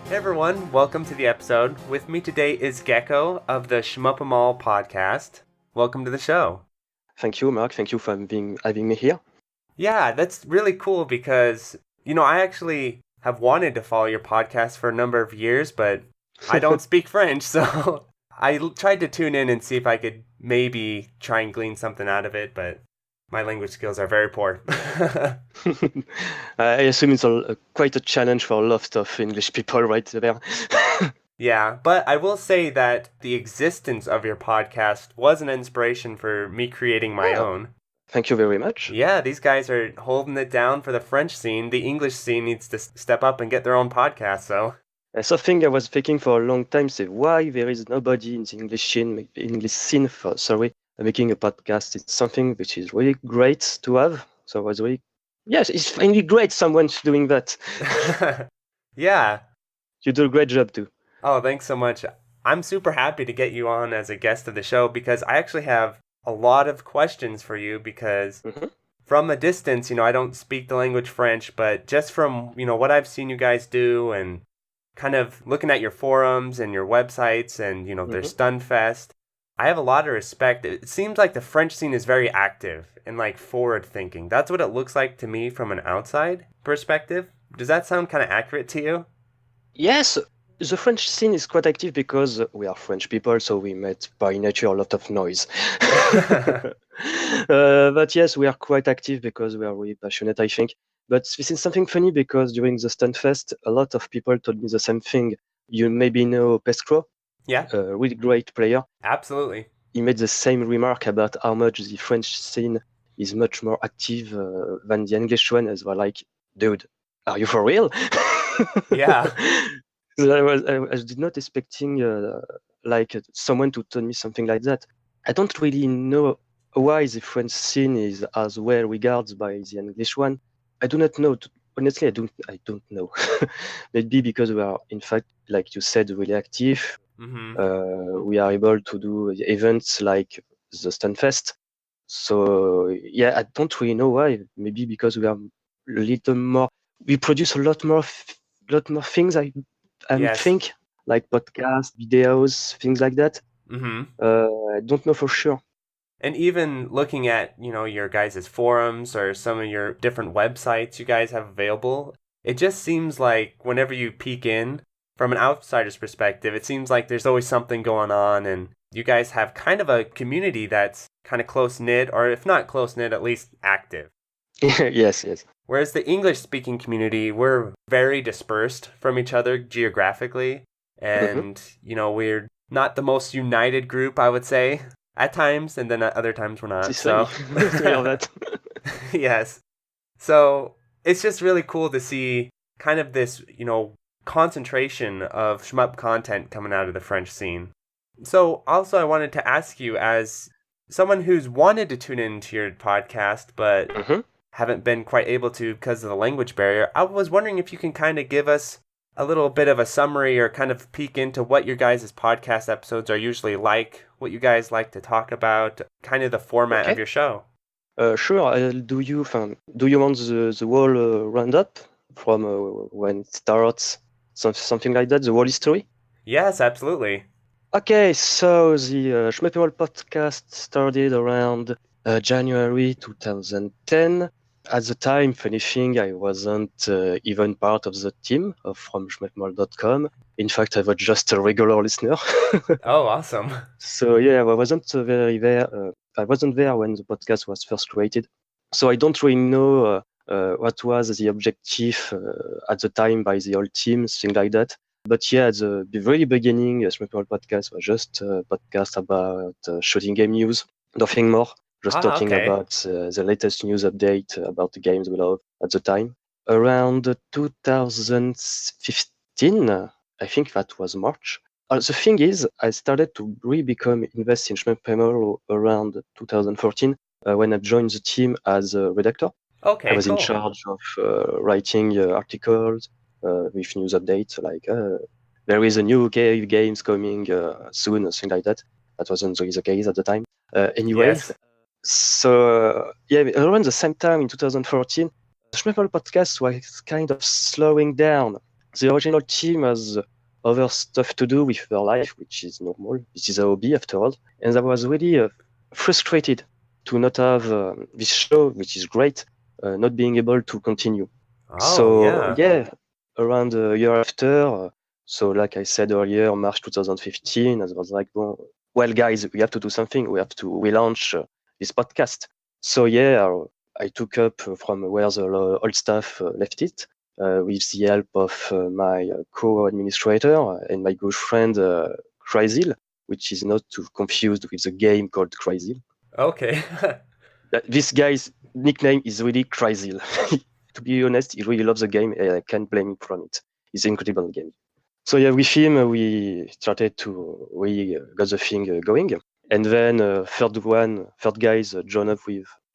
Hey everyone, welcome to the episode. With me today is Gekko of the Shmup podcast. Welcome to the show. Thank you, Mark. Thank you for having me here. Yeah, that's really cool because, I actually have wanted to follow your podcast for a number of years, but I don't speak French, so I tried to tune in and see if I could maybe try and glean something out of it, but my language skills are very poor. I assume it's quite a challenge for a lot of English people right there. Yeah, but I will say that the existence of your podcast was an inspiration for me creating my own. Thank you very much. Yeah, these guys are holding it down for the French scene. The English scene needs to step up and get their own podcast, so. Something I was thinking for a long time, say why there is nobody in the English scene for making a podcast. It's something which is really great to have. So I was really, yes, it's finally great someone's doing that. Yeah. You do a great job too. Oh, thanks so much. I'm super happy to get you on as a guest of the show because I actually have a lot of questions for you because from a distance, I don't speak the language French, but just from, what I've seen you guys do and kind of looking at your forums and your websites and, their Stunfest, I have a lot of respect. It seems like the French scene is very active and like forward thinking. That's what it looks like to me from an outside perspective. Does that sound kind of accurate to you? Yes, the French scene is quite active because we are French people, so we make by nature a lot of noise. But yes, we are quite active because we are really passionate, I think. But this is something funny because during the Stunfest, a lot of people told me the same thing. You maybe know Pescro? Yeah. A really great player. Absolutely. He made the same remark about how much the French scene is much more active than the English one, as well. Like, dude, are you for real? Yeah. I did not expecting like someone to tell me something like that. I don't really know why the French scene is as well regarded by the English one. I do not know. Honestly, I don't know. Maybe because we are, in fact, like you said, really active. We are able to do events like the Stunfest. So yeah, I don't really know why. Maybe because we are a little more. We produce a lot more things. I think like podcasts, videos, things like that. I don't know for sure. And even looking at, your guys' forums or some of your different websites you guys have available, it just seems like whenever you peek in, from an outsider's perspective, it seems like there's always something going on and you guys have kind of a community that's kind of close-knit, or if not close-knit, at least active. Yes. Whereas the English-speaking community, we're very dispersed from each other geographically, and, we're not the most united group, I would say, at times, and then at other times we're not. So, yes. So, it's just really cool to see kind of this, concentration of shmup content coming out of the French scene. So, also, I wanted to ask you, as someone who's wanted to tune into your podcast, but haven't been quite able to because of the language barrier, I was wondering if you can kind of give us a little bit of a summary or kind of peek into what your guys' podcast episodes are usually like, what you guys like to talk about, kind of the format of your show. Sure. Do you want the whole roundup from when it starts, something like that, the whole history? Yes, absolutely. Okay, so the Shmup podcast started around January 2010. At the time, funny thing, I wasn't even part of the team from shmupmall.com. In fact, I was just a regular listener. Oh, awesome. So yeah, I wasn't very there. I wasn't there when the podcast was first created. So I don't really know what was the objective at the time by the whole team, things like that. But yeah, at the very beginning, Shmup podcast was just a podcast about shooting game news, nothing more. Just talking about the latest news update about the games we love at the time. Around 2015, I think that was March. The thing is, I started to really become invest in Shmup around 2014 when I joined the team as a redactor. Okay, I was in charge of writing articles with news updates like there is a new games coming soon, or something like that. That wasn't really the case at the time. Anyways. So around the same time in 2014, the Shmup podcast was kind of slowing down. The original team has other stuff to do with their life, which is normal. This is a hobby after all. And I was really frustrated to not have this show, which is great, not being able to continue. Oh, So yeah. yeah, around a year after, so like I said earlier, March 2015, I was like, well, guys, we have to do something. We have to relaunch this podcast. So yeah, I took up from where the old staff left it, with the help of my co-administrator and my good friend Cryzil, which is not to confused with the game called Cryzil. Okay. This guy's nickname is really Cryzil. To be honest, he really loves the game, and I can't blame him from it. It's an incredible game. So yeah, with him, we started to we got the thing going, and then third guys joined up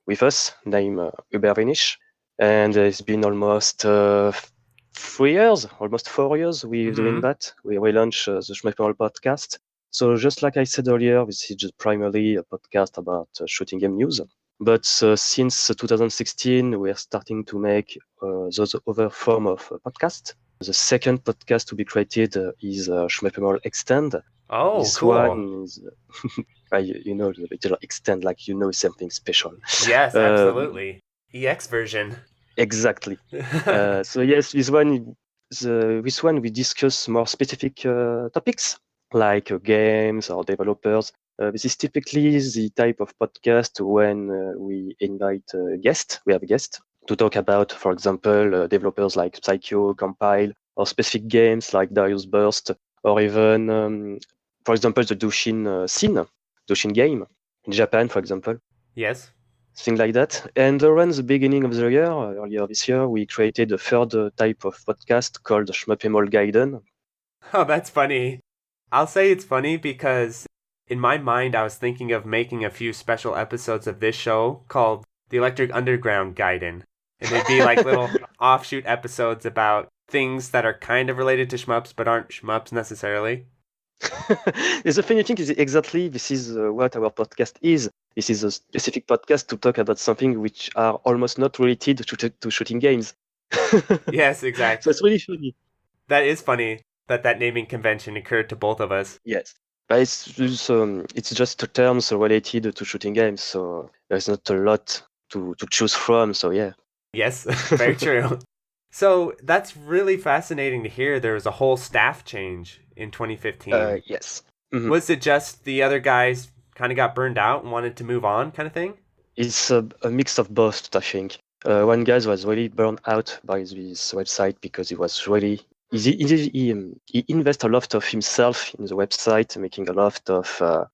with us, named Uber Vinish, and it's been almost 3 years, almost 4 years we're doing that. We relaunched the Shmup podcast. So just like I said earlier, this is just primarily a podcast about shooting game news. But since 2016, we are starting to make those other form of podcast. The second podcast to be created is Shmup Extend. Oh, This cool. one is, you know, the little extend, like you know something special. Yes, absolutely. EX version. Exactly. So yes, this one we discuss more specific topics like games or developers. This is typically the type of podcast when we invite guests. We have a guest to talk about, for example, developers like Psycho, Compile, or specific games like Darius Burst, or even, for example, the Doshin scene, Doshin game in Japan, for example. Yes. Things like that. And around the beginning of the year, earlier this year, we created a third type of podcast called Shmup Gaiden. Oh, that's funny. I'll say it's funny because in my mind, I was thinking of making a few special episodes of this show called The Electric Underground Gaiden. And they'd be like little offshoot episodes about things that are kind of related to shmups but aren't shmups necessarily. The funny thing is exactly this is what our podcast is. This is a specific podcast to talk about something which are almost not related to shooting games. Yes, exactly. So it's really funny. That is funny that naming convention occurred to both of us. Yes. But it's just terms related to shooting games, so there's not a lot to choose from, so yeah. Yes, very true. So that's really fascinating to hear. There was a whole staff change in 2015. Yes. Mm-hmm. Was it just the other guys kind of got burned out and wanted to move on kind of thing? It's a mix of both, I think. One guy was really burned out by this website because it was really he invested a lot of himself in the website, making a lot of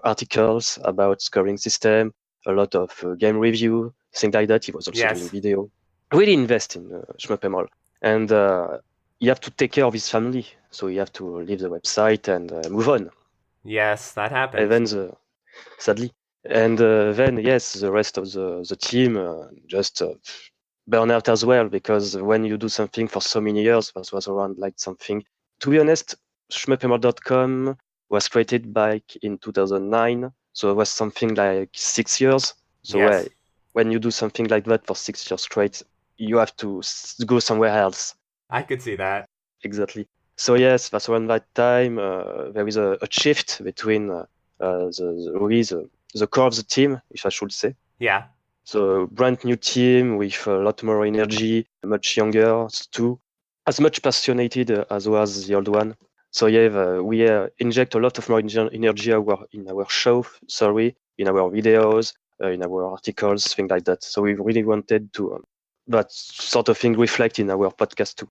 articles about scoring system, a lot of game review, things like that. He was also doing video. Really invest in Shmup. And you have to take care of his family, so you have to leave the website and move on. Yes, that happens. And then sadly. And then, yes, the rest of the team just burn out as well, because when you do something for so many years, that was around like something. To be honest, shmup.com was created back in 2009, so it was something like 6 years. So yes. When you do something like that for 6 years straight, you have to go somewhere else. I could see that. Exactly. So yes, that's around that time there is a shift between the core of the team, if I should say. Yeah. So brand new team with a lot more energy, much younger too, as much passionate as was the old one. So yeah, we inject a lot of more energy in our show, in our videos, in our articles, things like that. So we really wanted to that sort of thing reflect in our podcast too.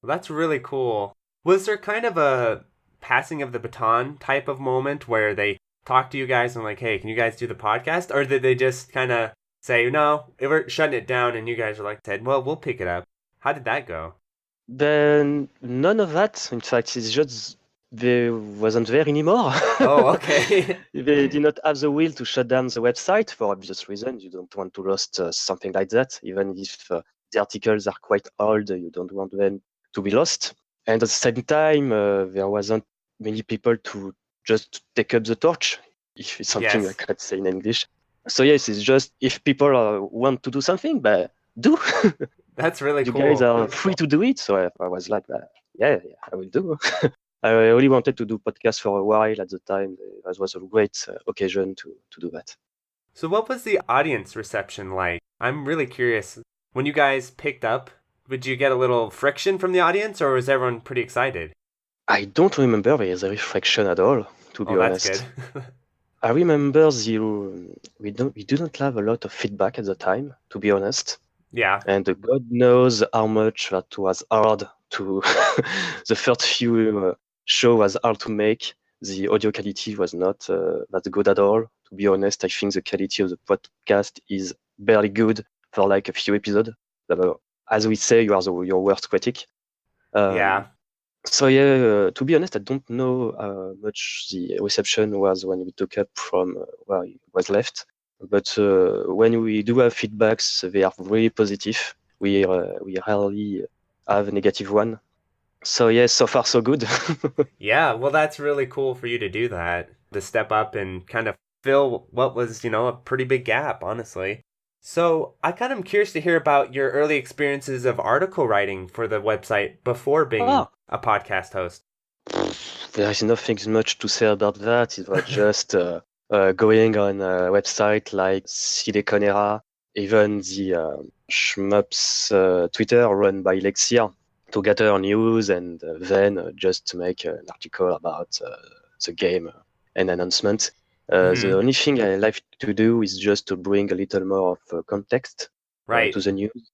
That's really cool. Was there kind of a passing of the baton type of moment where they talk to you guys and like, hey, can you guys do the podcast? Or did they just kind of say, no, we're shutting it down, and you guys are like, said, well, we'll pick it up? How did that go? Then none of that. In fact, it's just they wasn't there anymore. Oh, okay. They did not have the will to shut down the website for obvious reasons. You don't want to lose something like that, even if the articles are quite old. You don't want them to be lost. And at the same time, there wasn't many people to just take up the torch, if it's something I can't say in English. So yes, it's just if people want to do something, but do. That's really cool. You guys are free to do it. So I was like that. Yeah, I will do. I really wanted to do podcasts for a while at the time. That was a great occasion to do that. So, what was the audience reception like? I'm really curious. When you guys picked up, did you get a little friction from the audience, or was everyone pretty excited? I don't remember the reflection at all, to be Oh, that's honest. good. I remember we didn't have a lot of feedback at the time, to be honest. Yeah. And God knows how much that was hard to. The first few show was hard to make. The audio quality was not that good at all. To be honest, I think the quality of the podcast is barely good for like a few episodes. As we say, you are your worst critic. Yeah. So yeah, to be honest, I don't know how much the reception was when we took up from where it was left. But when we do have feedbacks, they are very positive. We rarely have a negative one. So yeah, so far so good. Yeah, well, that's really cool for you to do that, to step up and kind of fill what was, a pretty big gap, honestly. So, I kind of am curious to hear about your early experiences of article writing for the website before being Ah, a podcast host. there is nothing much to say about that. It was just going on a website like Sideconera, even the Shmup's Twitter run by Lexia to gather news and then just make an article about the game and announcement. The only thing I like to do is just to bring a little more of context Right. to the news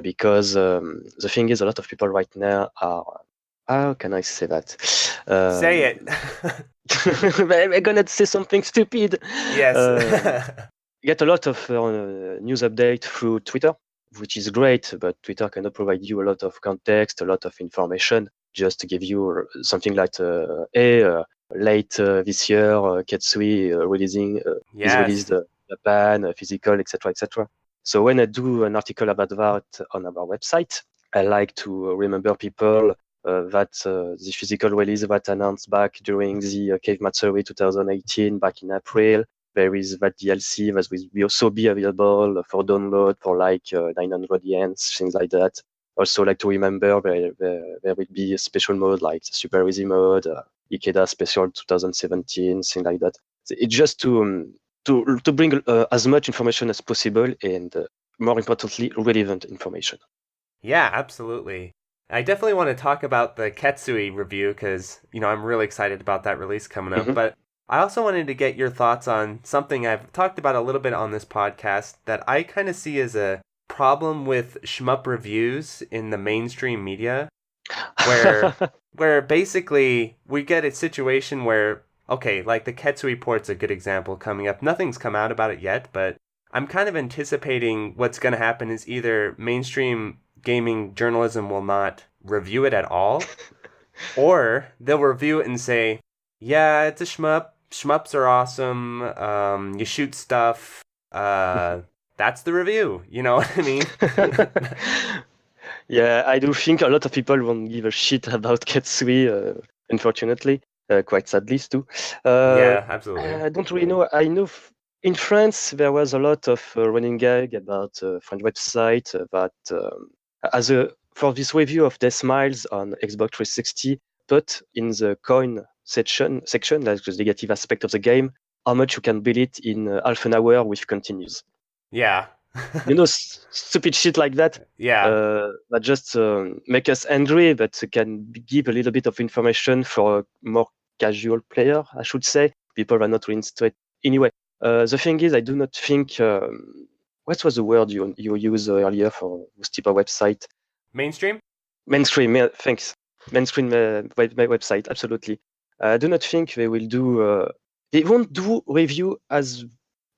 because the thing is a lot of people right now are how can I say that? Say it. I'm gonna say something stupid. Yes. Get a lot of news update through Twitter, which is great, but Twitter cannot provide you a lot of context, a lot of information, just to give you something like, late this year, Ketsui is Yes. released Japan, physical, etc., etc. So when I do an article about that on our website, I like to remember people that the physical release that announced back during the Cave Matsuri 2018 back in April. There is that DLC that will also be available for download for like 900 yens, things like that. Also like to remember there will be a special mode like the Super Easy mode, Ikeda Special 2017, things like that. It's just to bring as much information as possible and more importantly, relevant information. Yeah, absolutely. I definitely want to talk about the Ketsui review because, I'm really excited about that release coming up. Mm-hmm. But I also wanted to get your thoughts on something I've talked about a little bit on this podcast that I kind of see as a problem with shmup reviews in the mainstream media, where basically we get a situation where, okay, like the Ketsui port's a good example coming up. Nothing's come out about it yet, but I'm kind of anticipating what's going to happen is either mainstream gaming journalism will not review it at all, or they'll review it and say, yeah, it's a shmup. Shmups are awesome. You shoot stuff. That's the review. You know what I mean? Yeah, I do think a lot of people won't give a shit about Ketsui, unfortunately, quite sadly too. Yeah, absolutely. I don't really know. I know in France there was a lot of running gag about French website that for this review of Death Miles on Xbox 360, put in the coin section, like the negative aspect of the game, how much you can build it in half an hour with continues. Yeah. Stupid shit like that. Yeah. That just make us angry, but can give a little bit of information for a more casual player, I should say. People are not really interested. Anyway, the thing is, I do not think. What was the word you used earlier for this type of website? Mainstream? Mainstream, yeah, thanks. Mainstream website, absolutely. I do not think they will do. They won't do review as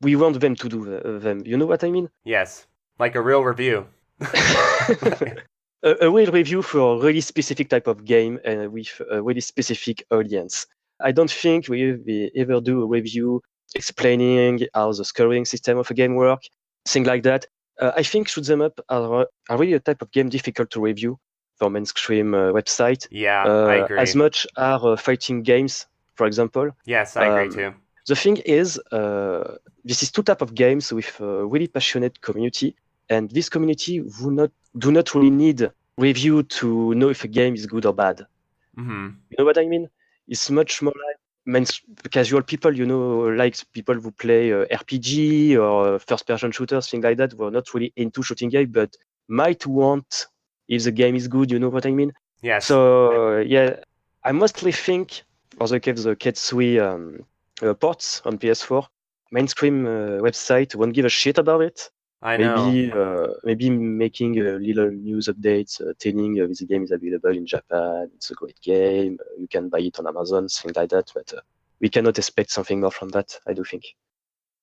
we want them to do them. You know what I mean? Yes. Like a real review. A real review for a really specific type of game and with a really specific audience. I don't think we ever do a review explaining how the scoring system of a game works, things like that. I think shoot 'em up are really a type of game difficult to review for mainstream website. Yeah, I agree. As much are fighting games, for example. Yes, I agree too. The thing is, this is two type of games with a really passionate community, and this community do not really need review to know if a game is good or bad. Mm-hmm. You know what I mean? It's much more like casual people, like people who play RPG or first-person shooters, things like that, who are not really into shooting game, but might want if the game is good. You know what I mean? Yes. So I mostly think for the Ketsui ports on PS4, mainstream website won't give a shit about it. I know. Maybe making little news updates telling this game is available in Japan. It's a great game. You can buy it on Amazon, things like that. But we cannot expect something more from that, I do think.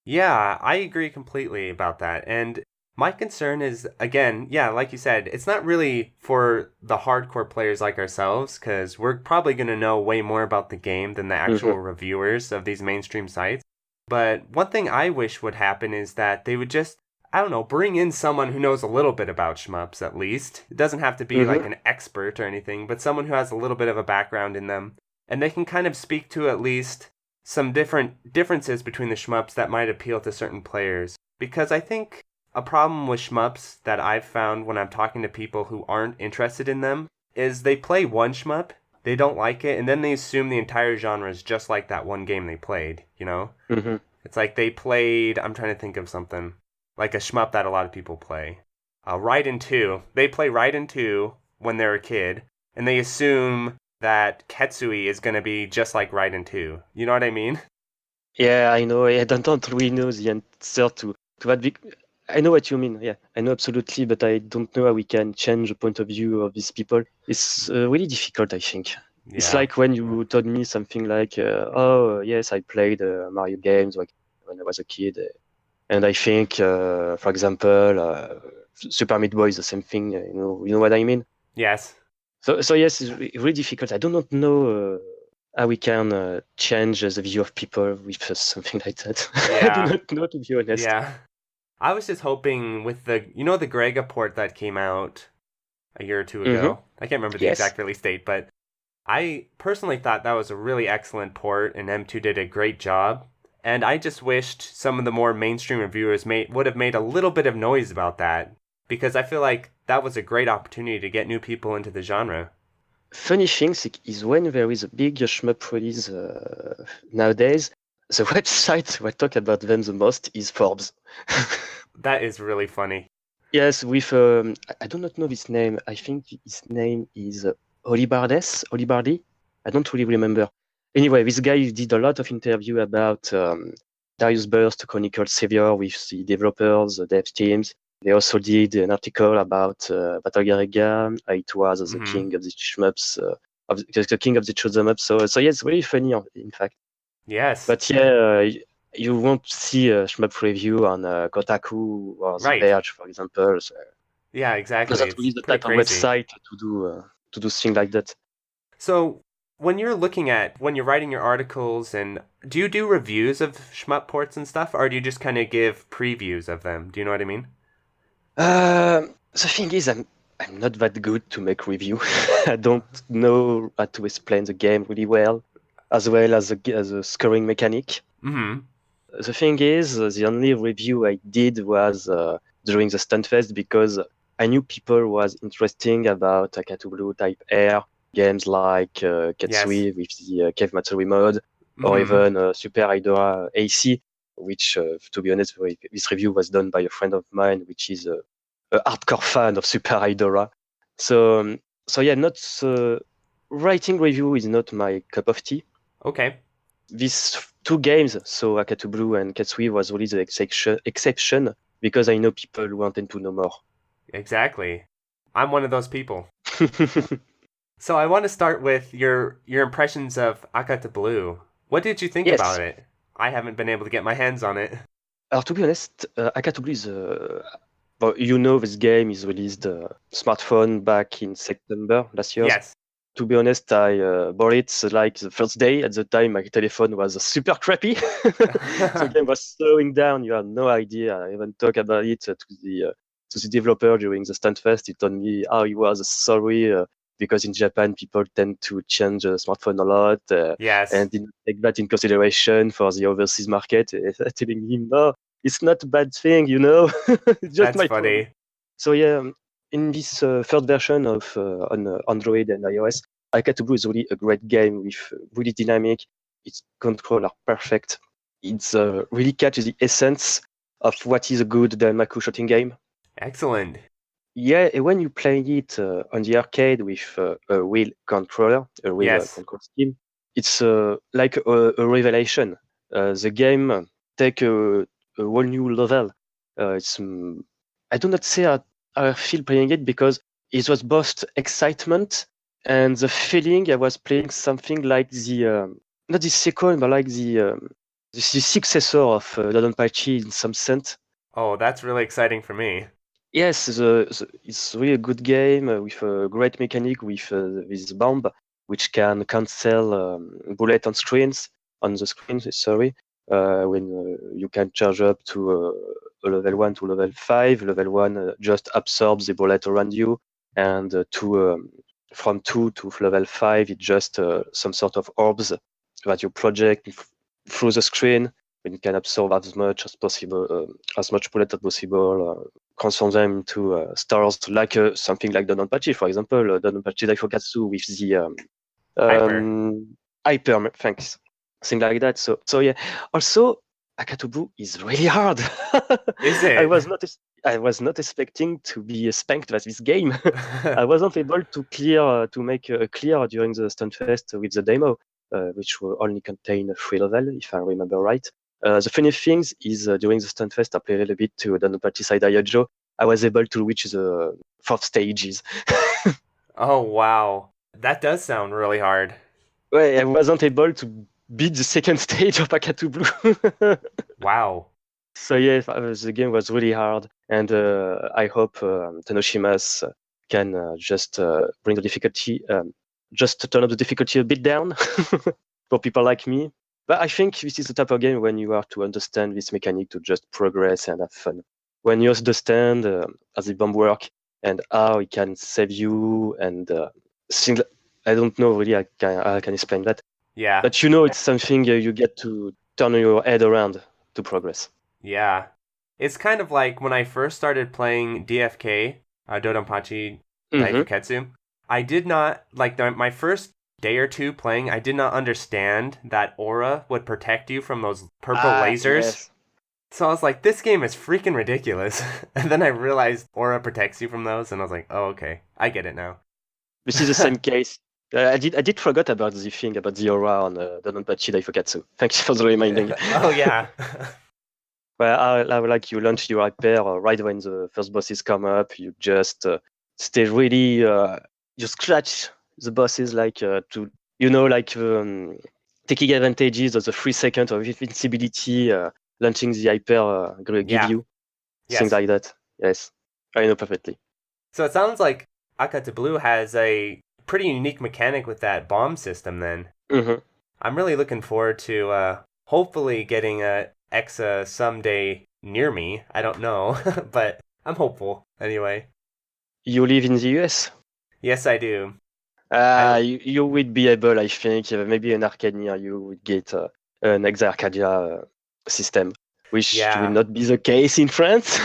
Yeah, I agree completely about that. And my concern is, again, yeah, like you said, it's not really for the hardcore players like ourselves, because we're probably going to know way more about the game than the actual reviewers of these mainstream sites. But one thing I wish would happen is that they would just, I don't know, bring in someone who knows a little bit about shmups at least. It doesn't have to be like an expert or anything, but someone who has a little bit of a background in them. And they can kind of speak to at least some differences between the shmups that might appeal to certain players. Because I think a problem with shmups that I've found when I'm talking to people who aren't interested in them is they play one shmup, they don't like it, and then they assume the entire genre is just like that one game they played, you know? Mm-hmm. It's like they played, I'm trying to think of something, like a shmup that a lot of people play. Raiden 2. They play Raiden 2 when they're a kid, and they assume that Ketsui is going to be just like Raiden 2. You know what I mean? Yeah, I know. I don't really know the answer to that. I know what you mean. Yeah, I know absolutely, but I don't know how we can change the point of view of these people. It's really difficult, I think. Yeah. It's like when you told me something like, "Oh, yes, I played Mario games when I was a kid," and I think, for example, Super Meat Boy is the same thing. You know what I mean? Yes. So yes, it's really difficult. I do not know how we can change the view of people with something like that. Yeah. I do not know, to be honest. Yeah. I was just hoping with the Garegga port that came out a year or two ago. I can't remember the exact release date, but I personally thought that was a really excellent port, and M2 did a great job. And I just wished some of the more mainstream reviewers would have made a little bit of noise about that, because I feel like that was a great opportunity to get new people into the genre. Funny thing is when there is a big shmup release nowadays, the website who talk about them the most is Forbes. That is really funny. Yes, with I do not know his name. I think his name is Olibardi. I don't really remember. Anyway, this guy did a lot of interview about Darius Burst, Chronicle Savior with the developers, the dev teams. They also did an article about Battle Garegga. It was the king of the shmups, the king of the chosen up. So yeah, it's really funny, in fact. Yes. But yeah, you won't see a shmup review on Kotaku or The Verge, for example. So yeah, exactly. that's really the type of website to do things like that. So when you're writing your articles, and do you do reviews of shmup ports and stuff, or do you just kind of give previews of them? Do you know what I mean? The thing is, I'm not that good to make review. I don't know how to explain the game really well as a scoring mechanic. Mm-hmm. The thing is, the only review I did was during the Stunfest, because I knew people was interesting about Akatu Blue Type R games like Ketsui with the Cave Matsuri mode, or even Super Idora AC, which, to be honest, this review was done by a friend of mine, which is a hardcore fan of Super Idora. So yeah, not writing review is not my cup of tea. Okay. These two games, so Akatu Blue and Ketsui, was really the exception, because I know people wanted to know more. Exactly. I'm one of those people. So I want to start with your impressions of Akatu Blue. What did you think about it? I haven't been able to get my hands on it. To be honest, Akatu Blue is well, this game is released smartphone back in September last year. Yes. To be honest, I bought it like the first day. At the time, my telephone was super crappy. The game was slowing down. You have no idea. I even talked about it to the developer during the Stunfest. He told me how he was sorry because in Japan people tend to change the smartphone a lot. And didn't take that in consideration for the overseas market. Telling him, no, it's not a bad thing, It's just That's my funny. phone. So yeah, in this third version of on Android and iOS, Akatu Blue is really a great game with really dynamic. Its controls are perfect. It's really catches the essence of what is a good Danmaku shooting game. Excellent. Yeah, and when you play it on the arcade with a real controller, a real control scheme, it's like a revelation. The game take a whole new level. It's I do not say I feel playing it because it was both excitement and the feeling I was playing something like the not the second, but like the successor of Dodonpachi in some sense. Oh, that's really exciting for me. Yes, it's really a good game with a great mechanic with this bomb, which can cancel bullet on the screens. Sorry, when you can charge up to a level 1 to level 5. Level 1 just absorbs the bullet around you, and from 2 to level 5, it's just some sort of orbs that you project through the screen. When you can absorb as much as possible, as much bullet as possible, transform them into stars, like something like Dodonpachi, for example, Dodonpachi Daifukatsu with the hyper, thanks, thing like that. So yeah. Also, Akatu Blue is really hard. Is it? I was not expecting to be spanked by this game. I wasn't able to make a clear during the Stunfest with the demo, which will only contain 3 levels, if I remember right. The funny thing is during the Stunfest, I played a little bit to Dodonpachi Side Yojo. I was able to reach the 4th stages. Oh, wow. That does sound really hard. Well, I wasn't able to beat the 2nd stage of Akatu Blue. Wow. So yeah, the game was really hard, and I hope Tenoshimas can just bring the difficulty, just turn up the difficulty a bit down for people like me. But I think this is the type of game when you have to understand this mechanic to just progress and have fun. When you understand how the bomb work and how it can save you and things, I don't know really I can explain that. Yeah. But it's something you get to turn your head around to progress. Yeah. It's kind of like when I first started playing DFK, Dodonpachi Daifukatsu, I did not, like my first day or two playing, I did not understand that aura would protect you from those purple lasers. Yes. So I was like, this game is freaking ridiculous. And then I realized aura protects you from those, and I was like, oh, okay, I get it now. This is the same case. I did forget about the thing about the aura on Dodonpachi Daifukatsu. Thanks for the reminding. Oh, yeah. Well, I like you launch your hyper right when the first bosses come up. You just stay really, you scratch the bosses like taking advantages of the 3 seconds of invincibility, launching the hyper give you. Yes. Things like that. Yes, I know perfectly. So it sounds like Akatu Blue has a pretty unique mechanic with that bomb system then. Mm-hmm. I'm really looking forward to hopefully getting a Exa someday near me. I don't know, but I'm hopeful anyway. You live in the US? Yes, I do. You would be able, I think, maybe an arcade near you would get an Exa Arcadia system, which will not be the case in France.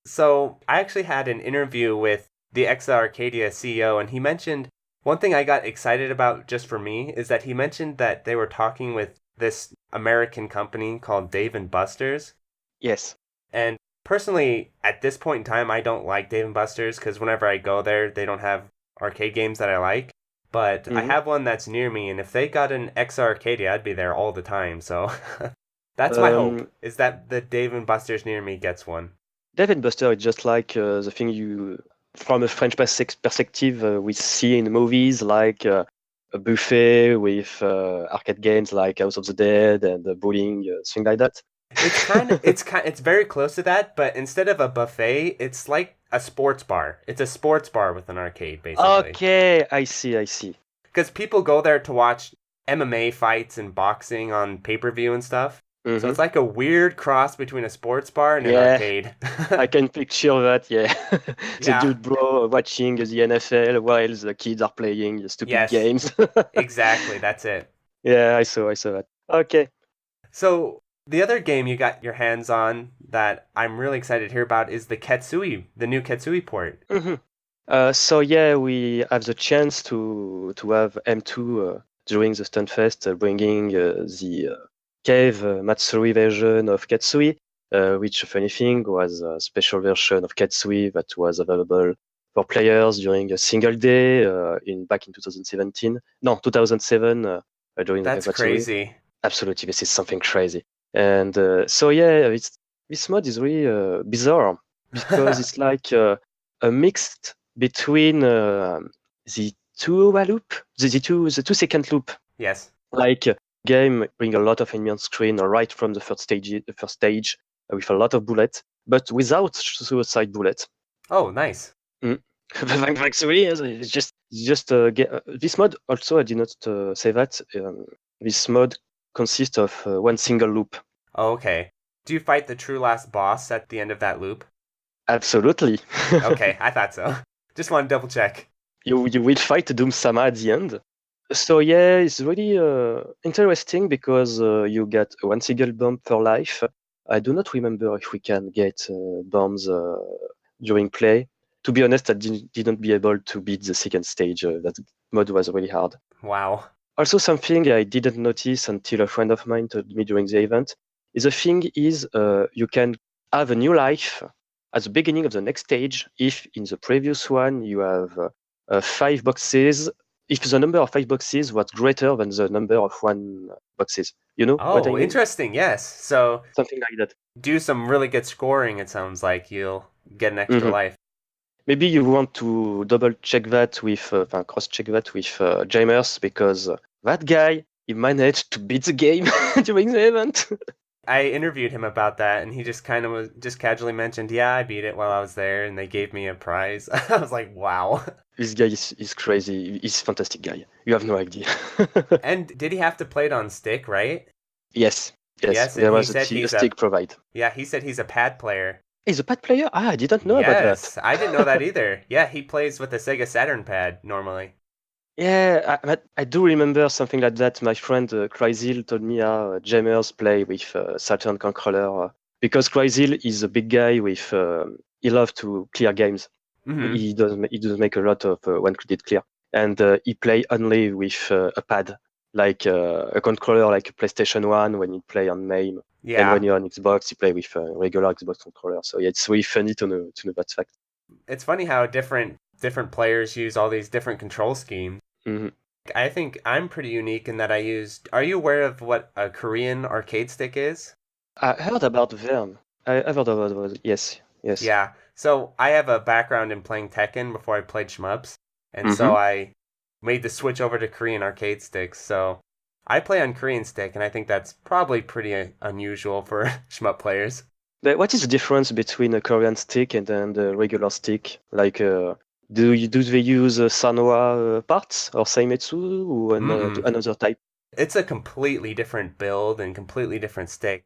So I actually had an interview with the Exa Arcadia CEO, and he mentioned one thing I got excited about just for me is that he mentioned that they were talking with this American company called Dave & Buster's. Yes. And personally, at this point in time, I don't like Dave & Buster's because whenever I go there, they don't have arcade games that I like. But I have one that's near me, and if they got an Exa Arcadia, I'd be there all the time. So that's my hope, is that the Dave & Buster's near me gets one. Dave & Buster is just like the thing you, from a French perspective, we see in the movies, like a buffet with arcade games like House of the Dead and bowling, thing like that. It's very close to that, but instead of a buffet, it's like a sports bar. It's a sports bar with an arcade, basically. Okay, I see. Because people go there to watch MMA fights and boxing on pay-per-view and stuff. Mm-hmm. So it's like a weird cross between a sports bar and an arcade. I can picture that, The dude bro watching the NFL while the kids are playing the stupid games. Exactly, that's it. Yeah, I saw that. Okay. So The other game you got your hands on that I'm really excited to hear about is the Ketsui, the new Ketsui port. So yeah, we have the chance to have M2 during the Stunfest, bringing the cave Matsuri version of Ketsui, which, if anything, was a special version of Ketsui that was available for players during a single day back in 2017. No, 2007 during the That's cave Matsuri. crazy. Absolutely, this is something crazy. And so yeah, this mod is really bizarre because it's like a mixed between the two loop, the 2 second loop. Yes. Like game bring a lot of enemy on screen right from the first stage with a lot of bullets, but without suicide bullet. Oh, nice. Thanks, really, it's just this mod. Also, I did not say that this mod consists of one single loop. Oh, okay. Do you fight the true last boss at the end of that loop? Absolutely. Okay, I thought so. Just want to double check. You will fight Doom-sama at the end. So yeah, it's really interesting because you get one single bomb per life. I do not remember if we can get bombs during play. To be honest, I didn't be able to beat the second stage. That mod was really hard. Wow. Also, something I didn't notice until a friend of mine told me during the event is the thing is you can have a new life at the beginning of the next stage if in the previous one you have 5 boxes. If the number of 5 boxes was greater than the number of 1 boxes, you know what I Oh, mean? interesting. Yes. So Something like that. do some really good scoring, it sounds like. You'll get an extra life. Maybe you want to double check that with, cross check that with Jamers because that guy, he managed to beat the game during the event. I interviewed him about that, and he just kind of was just casually mentioned, "Yeah, I beat it while I was there, and they gave me a prize." I was like, "Wow!" This guy is crazy. He's a fantastic guy. You have no idea. And did he have to play it on stick, right? Yes. Yes, There and he was said a he's stick provided. Yeah, he said he's a pad player. He's a pad player? Ah, I didn't know about that. Yes, I didn't know that either. Yeah, he plays with the Sega Saturn pad normally. Yeah, I do remember something like that. My friend Cryzil told me how Jamers play with Saturn controller because Cryzil is a big guy with he loves to clear games. Mm-hmm. He does make a lot of one-click clear, and he play only with a pad, like a controller, like a PlayStation 1 when you play on MAME. Yeah. And when you're on Xbox, you play with a regular Xbox controller. So yeah, it's really funny to know that fact. It's funny how different players use all these different control schemes. Mm-hmm. I think I'm pretty unique in that I used... Are you aware of what a Korean arcade stick is? I heard about them. I've heard about it. Yes. Yeah. So I have a background in playing Tekken before I played Shmups. And so I made the switch over to Korean arcade sticks. So I play on Korean stick, and I think that's probably pretty unusual for Shmup players. But what is the difference between a Korean stick and a regular stick? Like, do they use Sanwa parts or Seimetsu or another type? It's a completely different build and completely different stick.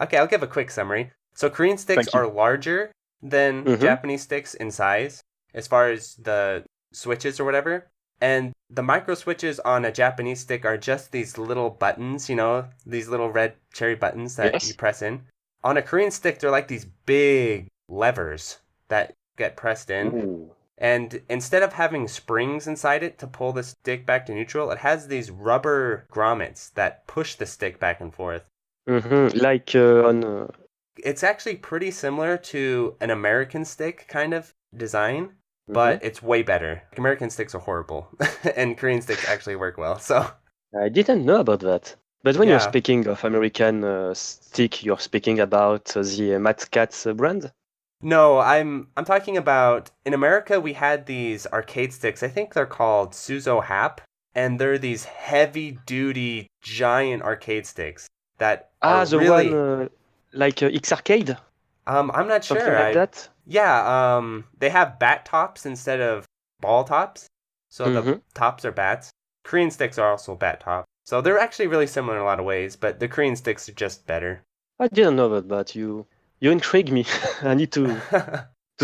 Okay, I'll give a quick summary. So Korean sticks are larger than Japanese sticks in size, as far as the switches or whatever. And the micro switches on a Japanese stick are just these little buttons, you know, these little red cherry buttons that you press in. On a Korean stick, they're like these big levers that get pressed in. Ooh. And instead of having springs inside it to pull the stick back to neutral, it has these rubber grommets that push the stick back and forth. Like on... It's actually pretty similar to an American stick kind of design, but it's way better. American sticks are horrible, and Korean sticks actually work well. So I didn't know about that. But when you're speaking of American stick, you're speaking about the Mad Catz brand? No, I'm talking about, in America we had these arcade sticks. I think they're called Suzo Hap, and they're these heavy-duty giant arcade sticks that are the really... one like X Arcade? I'm not sure. Something like that? Yeah, they have bat tops instead of ball tops, so the tops are bats. Korean sticks are also bat tops. So they're actually really similar in a lot of ways, but the Korean sticks are just better. I didn't know about that. You intrigue me. I need to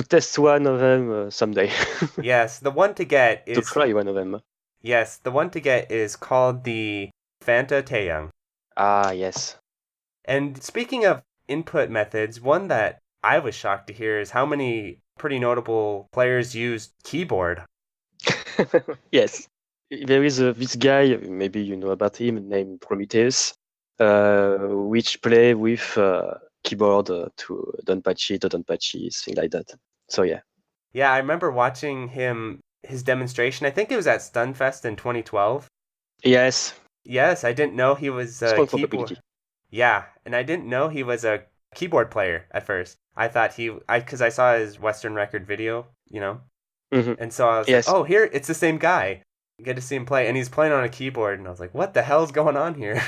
test one of them someday. Yes, the one to get is... To try one of them. Yes, the one to get is called the Fanta Taeyang. Ah, yes. And speaking of input methods, one that I was shocked to hear is how many pretty notable players use keyboard. Yes. There is this guy, maybe you know about him, named Prometheus, which play with keyboard to Donpachi, things like that. So yeah. Yeah, I remember watching his demonstration. I think it was at Stunfest in 2012. Yes. Yes, I didn't know he was a Strong keyboard. probability. Yeah, and I didn't know he was a keyboard player at first. I thought because I saw his Western Record video, Mm-hmm. and so I was Yes. like, oh, here, it's the same guy. You get to see him play, and he's playing on a keyboard, and I was like, what the hell's going on here?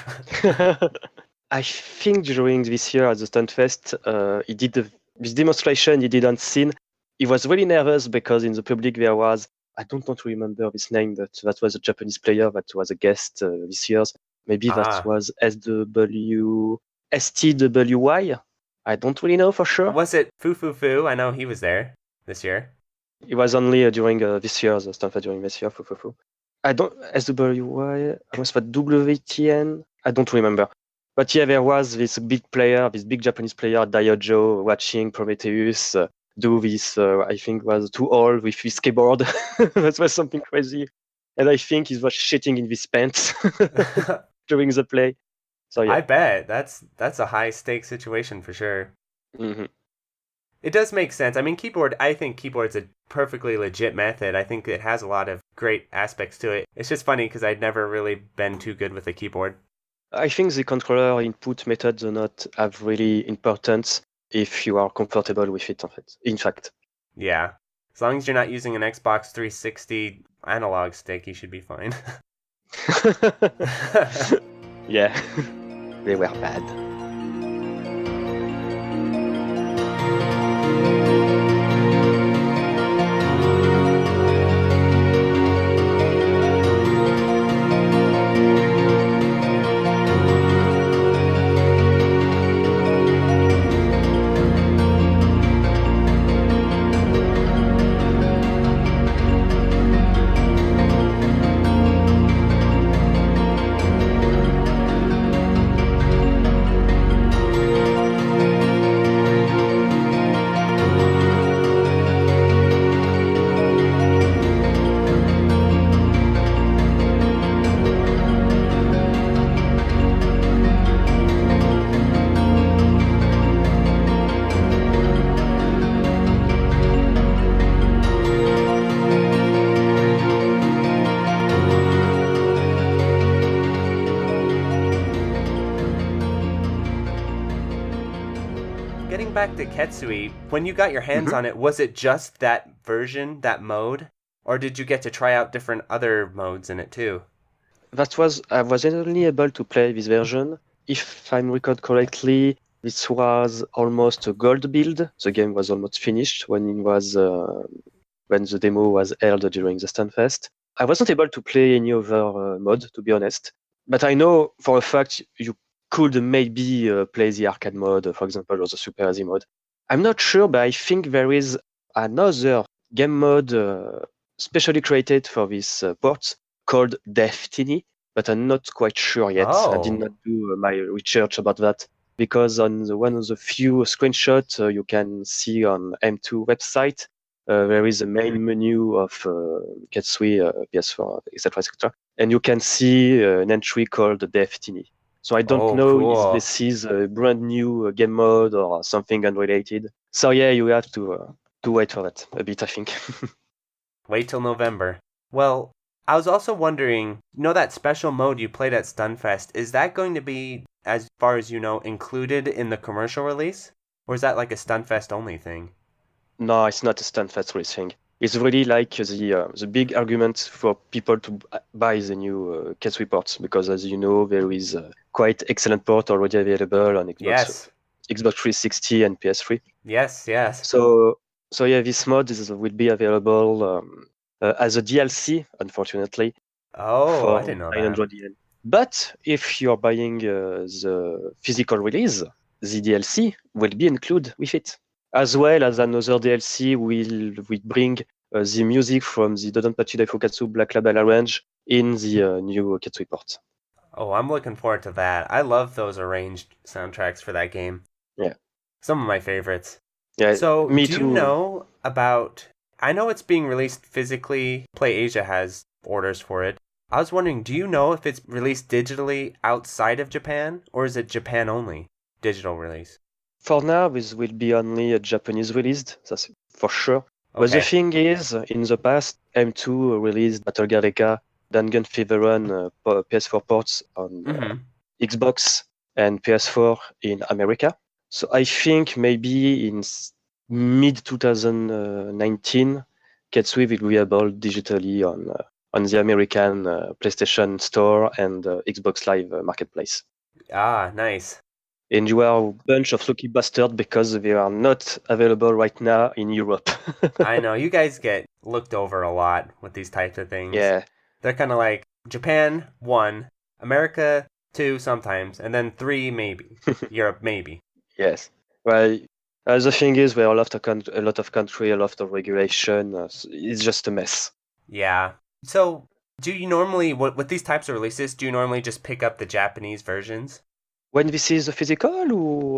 I think during this year at the Stunfest, he did this demonstration he did on scene. He was really nervous because in the public there was, I don't want to remember his name, but that was a Japanese player that was a guest this year. Maybe that was STWY. I don't really know for sure. Was it Fu? I know he was there this year. It was only during this year, the Stunfest during this year, Fu. I don't, SWY, was that WTN? I don't remember. But yeah, there was this big Japanese player, Diojo, watching Prometheus do this, I think was 2-all with his keyboard. That was something crazy. And I think he was shitting in his pants during the play. So yeah. I bet. That's a high stakes situation for sure. Mm-hmm. It does make sense. I mean, I think keyboard's a perfectly legit method. I think it has a lot of great aspects to it. It's just funny because I'd never really been too good with a keyboard. I think the controller input methods do not have really importance if you are comfortable with it, in fact. Yeah. As long as you're not using an Xbox 360 analog stick, you should be fine. Yeah. They were bad. Getting back to Ketsui, when you got your hands on it, was it just that version, that mode? Or did you get to try out different other modes in it too? I was only able to play this version. If I recall correctly, this was almost a gold build. The game was almost finished when when the demo was held during the Stunfest. I wasn't able to play any other mode, to be honest. But I know for a fact you could maybe play the arcade mode, for example, or the Super Easy mode. I'm not sure, but I think there is another game mode specially created for this port called Destiny, but I'm not quite sure yet. I did not do my research about that because on one of the few screenshots you can see on M2 website, there is a main menu of Ketsui, PS4, etc., and you can see an entry called Destiny. So I don't know if this is a brand new game mode or something unrelated. So yeah, you have to wait for that a bit, I think. Wait till November. Well, I was also wondering, that special mode you played at Stunfest, is that going to be, as far as you know, included in the commercial release? Or is that like a Stunfest only thing? No, it's not a Stunfest release thing. It's really like the big argument for people to buy the new Ketsui ports, because as you know, there is quite excellent port already available on Xbox 360 and PS3. Yes. So yeah, this mod will be available as a DLC, unfortunately. Oh, I didn't know that. Yen. But if you're buying the physical release, the DLC will be included with it, as well as another DLC will bring the music from the Dodonpachi Daifukatsu Black Label Arrange in the new Ketsui port. Oh, I'm looking forward to that. I love those arranged soundtracks for that game. Yeah, Some of my favorites. yeah, So, me do you too. know about. I know it's being released physically. PlayAsia has orders for it. I was wondering, do you know if it's released digitally outside of Japan, or is it Japan only? Digital release. For now, this will be only a Japanese released, that's for sure. But the Okay. thing is, in the past, M2 released Battle Garegga, Dungeon Fever Run PS4 ports on Mm-hmm. Xbox and PS4 in America. So I think maybe in mid 2019, Ketsui will be available digitally on the American PlayStation Store and Xbox Live Marketplace. Ah, nice. And you are a bunch of lucky bastards because they are not available right now in Europe. I know, you guys get looked over a lot with these types of things. Yeah. They're kind of like Japan, 1, America, 2 sometimes, and then 3 maybe. Europe, maybe. Yes. Well, the thing is, there are a lot of country, a lot of regulation. It's just a mess. Yeah. So, do you normally, with these types of releases, do you normally just pick up the Japanese versions? When this is physical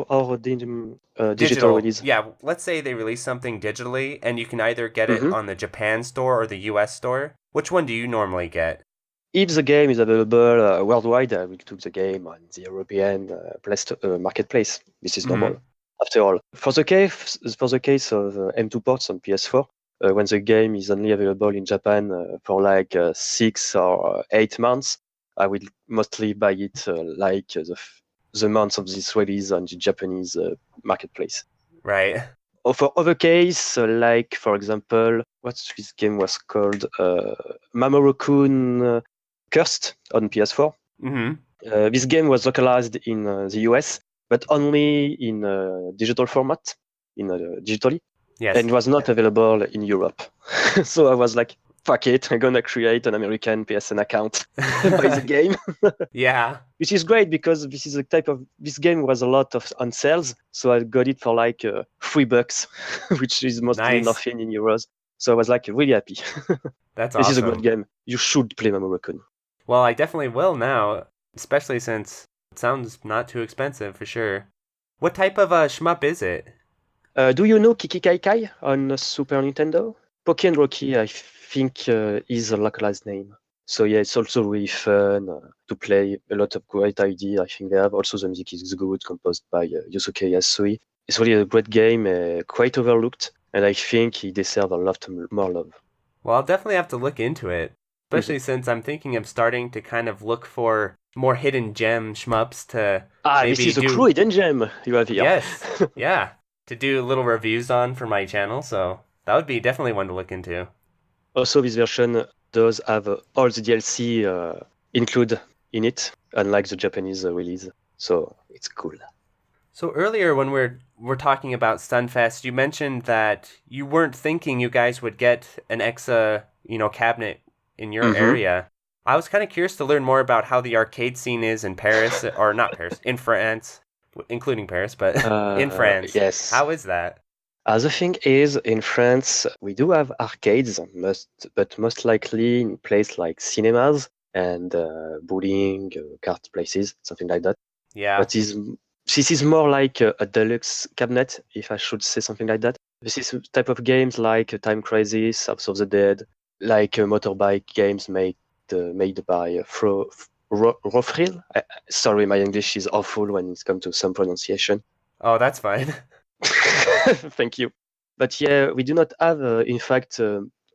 or digital Digital. release? Yeah, let's say they release something digitally and you can either get it Hmm. on the Japan store or the US store. Which one do you normally get? If the game is available worldwide, I will take the game on the European marketplace. This is normal. Mm-hmm. After all, for the case of M2 ports on PS4, when the game is only available in Japan for like 6 or 8 months, I will mostly buy it the months of this release on the Japanese marketplace. Right. Or for other case, like for example, what's this game was called? Mamoru-kun Cursed on PS4. Mm-hmm. This game was localized in the US, but only in digital format, in digitally, and Yes. was not available in Europe. So I was like, fuck it, I'm gonna create an American PSN account, buy the game. Yeah. Which is great because this is a type of this game was a lot of on sales, so I got it for like $3, which is mostly Nice. nothing in euros. So I was like really happy. That's This is a great awesome. game. You should play Mamoru-kun. Well, I definitely will now, especially since it sounds not too expensive for sure. What type of shmup is it? Do you know Kiki Kai Kai on Super Nintendo? Poki and Rocky, I think, is a localized name. So yeah, it's also really fun to play. A lot of great ideas. I think they have also the music is good, composed by Yusuke Yasui. It's really a great game, quite overlooked, and I think he deserves a lot more love. Well, I'll definitely have to look into it, Mhm. especially since I'm thinking of starting to kind of look for more hidden gem shmups to Ah, this maybe is a do. true hidden gem you have here. Yes, yeah, to do little reviews on for my channel. So that would be definitely one to look into. Also, this version does have all the DLC included in it, unlike the Japanese release. So it's cool. So earlier when we're talking about Stunfest, you mentioned that you weren't thinking you guys would get an EXA, cabinet in your Hmm. area. I was kind of curious to learn more about how the arcade scene is in Paris, or not Paris, in France, including Paris, but in France. Yes. How is that? The thing is, in France, we do have arcades, but most likely in places like cinemas and bowling, card places, something like that. Yeah. But this is more like a deluxe cabinet, if I should say something like that. This is a type of games like Time Crisis, House of the Dead, like motorbike games made by Rofril. Sorry, my English is awful when it comes to some pronunciation. Oh, that's fine. Thank you. But yeah, we do not have, in fact,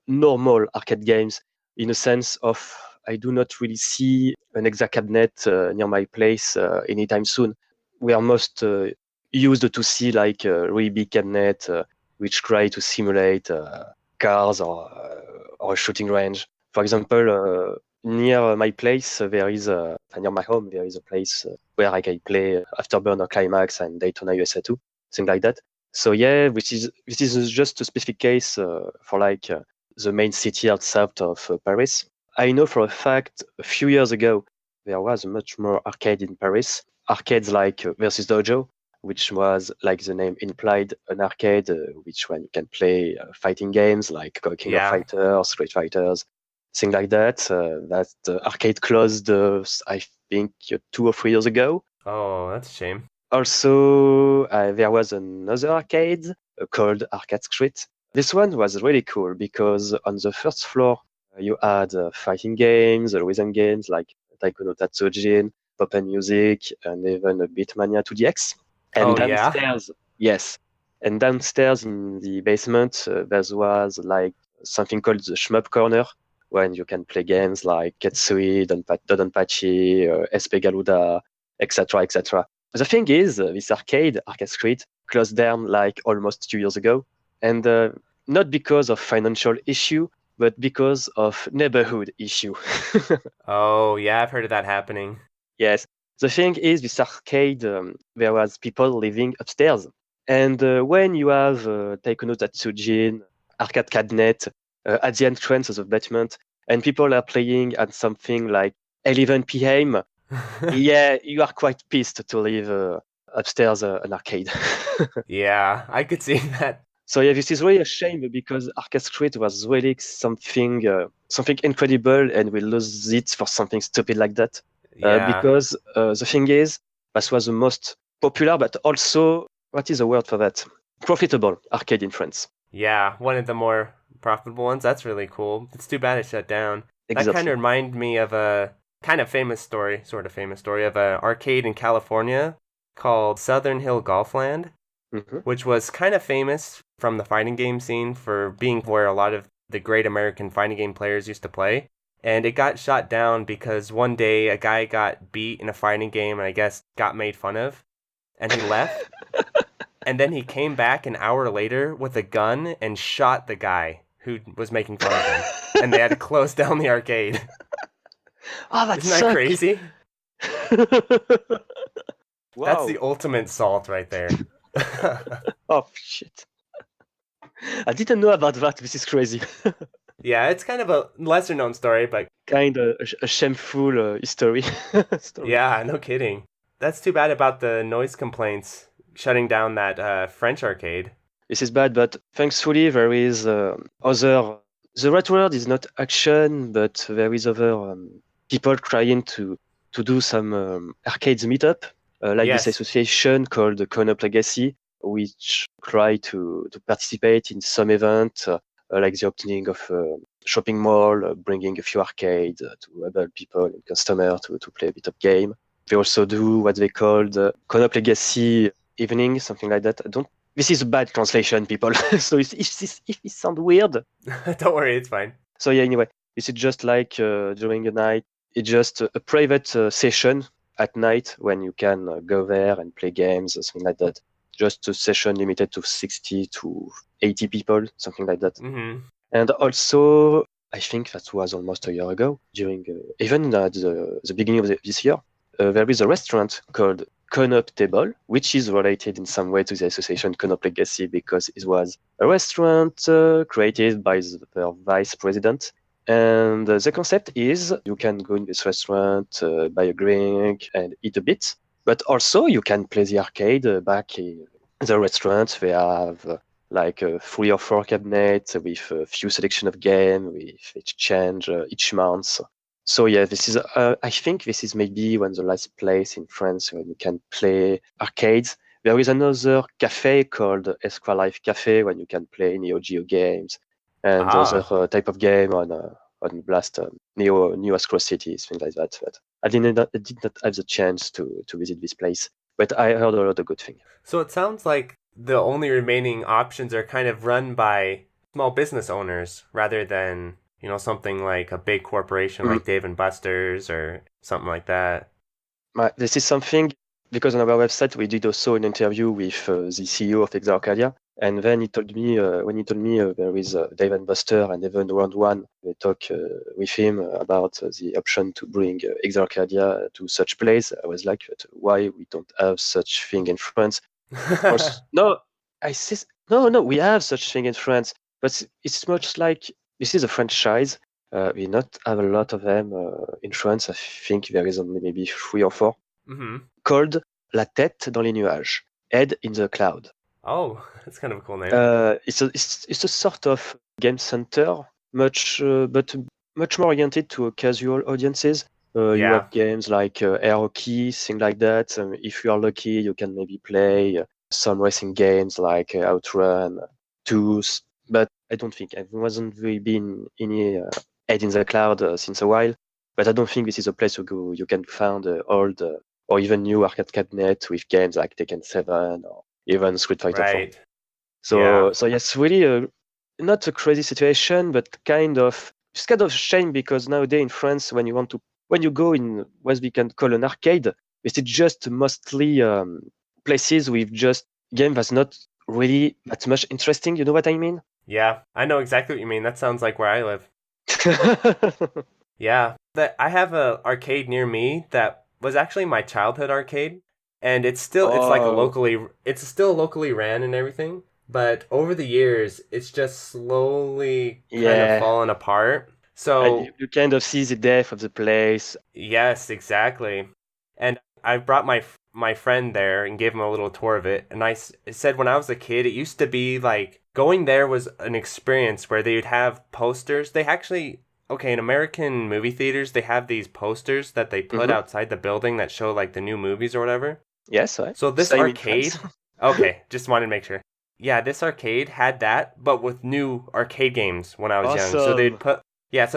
normal arcade games in a sense of I do not really see an exact cabinet near my place anytime soon. We are most used to see like a really big cabinet which try to simulate cars or a shooting range. For example, near my place, near my home, there is a place where I can play Afterburner Climax and Daytona USA 2, things like that. So yeah, which is just a specific case for like the main city outside of Paris. I know for a fact a few years ago there was much more arcade in Paris. Arcades like Versus Dojo, which was like the name implied, an arcade which one you can play fighting games like King of Yeah. Fighters, Street Fighters. thing like that. That arcade closed, I think, 2 or 3 years ago. Oh, that's a shame. Also, there was another arcade called Arcade Street. This one was really cool because on the first floor you had fighting games, rhythm games like Taiko no Tatsujin, pop and music, and even a Beatmania 2DX. And Oh, yeah? downstairs, yes, and downstairs in the basement there was like something called the Shmup Corner, when you can play games like Ketsui, Dodonpachi, SP Garuda, etc., etc. The thing is, this arcade Street, closed down like almost 2 years ago, and not because of financial issue, but because of neighborhood issue. Oh, yeah, I've heard of that happening. Yes, the thing is, this arcade, there was people living upstairs, and when you have Taiko no Tatsujin, arcade cabinet at the entrance of the basement, and people are playing at something like 11 p.m. Yeah, you are quite pissed to leave upstairs an arcade. Yeah, I could see that. So yeah, this is really a shame because Arcade Street was really something incredible, and we lose it for something stupid like that. Yeah. Because the thing is, this was the most popular, but also, what is the word for that? Profitable arcade in France. Yeah, one of the more profitable ones. That's really cool. It's too bad it shut down. That Exactly. kind of reminded me of a kind of famous story, sort of famous story, of an arcade in California called Southern Hill Golfland, which was kind of famous from the fighting game scene for being where a lot of the great American fighting game players used to play. And it got shot down because one day a guy got beat in a fighting game and I guess got made fun of. And he left. And then he came back an hour later with a gun and shot the guy who was making fun of him. And they had to close down the arcade. Oh, that Isn't that crazy? Wow. That's the ultimate salt right there. Oh, shit. I didn't know about that. This is crazy. Yeah, it's kind of a lesser known story, but kind of a shameful story. Yeah, no kidding. That's too bad about the noise complaints shutting down that French arcade. This is bad, but thankfully there is other. The right word is not action, but there is other people trying to do some arcades meetup, like Yes. this association called the Conup Legacy, which try to participate in some event, like the opening of a shopping mall, bringing a few arcades to able people and customers to play a bit of game. They also do what they call the Conup Legacy evening, something like that. This is a bad translation, people. So if it sounds weird, don't worry, it's fine. So yeah, anyway, this is just like during the night. It's just a private session at night when you can go there and play games or something like that. Just a session limited to 60 to 80 people, something like that. Mm-hmm. And also, I think that was almost a year ago, during even at the beginning of this year, there is a restaurant called Conup Table, which is related in some way to the association Conup Legacy because it was a restaurant created by their vice president. And the concept is you can go in this restaurant, buy a drink and eat a bit, but also you can play the arcade back in the restaurant. They have like 3 or 4 cabinets with a few selection of games with exchange each month. So yeah, this is. I think this is maybe one of the last place in France where you can play arcades. There is another cafe called XIV Cafe where you can play Neo Geo games and other type of game on Blast, Neo Astro City, things like that. But I did not have the chance to visit this place, but I heard a lot of good things. So it sounds like the only remaining options are kind of run by small business owners rather than, you know, something like a big corporation like Dave & Buster's or something like that. This is something, because on our website we did also an interview with the CEO of Exa Arcadia, and then he told me, there is Dave & Buster and even Round One, they talk with him about the option to bring Exa Arcadia to such place. I was like, why we don't have such thing in France? No, we have such thing in France, but it's much like, this is a franchise. We not have a lot of them in France. I think there is only maybe 3 or 4. Called La Tête dans les nuages, Head in the Cloud. Oh, that's kind of a cool name. It's a sort of game center, but much more oriented to casual audiences. You Yeah, have games like air hockey, things like that. If you are lucky, you can maybe play some racing games like Outrun, Tooth. But I don't think I wasn't really been any head in the cloud since a while. But I don't think this is a place to go. You can find old or even new arcade cabinet with games like Tekken 7 or even Street Fighter 4. right. So Yeah, so yes, really not a crazy situation, but it's kind of shame because nowadays in France, when you go in what we can call an arcade, it's just mostly places with just game that's not really that much interesting. You know what I mean? yeah. I know exactly what you mean. That sounds like where I live. Yeah, that I have a arcade near me that was actually my childhood arcade, and Oh, it's still locally ran and everything, but over the years it's just slowly kind of yeah. fallen apart. And So, you kind of see the depth of the place. yes, exactly. And I brought my friend there and gave him a little tour of it, and it said when I was a kid, it used to be like going there was an experience where they would have posters. They actually okay, in American movie theaters, they have these posters that they put Hmm. outside the building that show like the new movies or whatever. Yes, right. So this Same in France. arcade, okay, just wanted to make sure. Yeah, this arcade had that, but with new arcade games when I was young. Awesome. So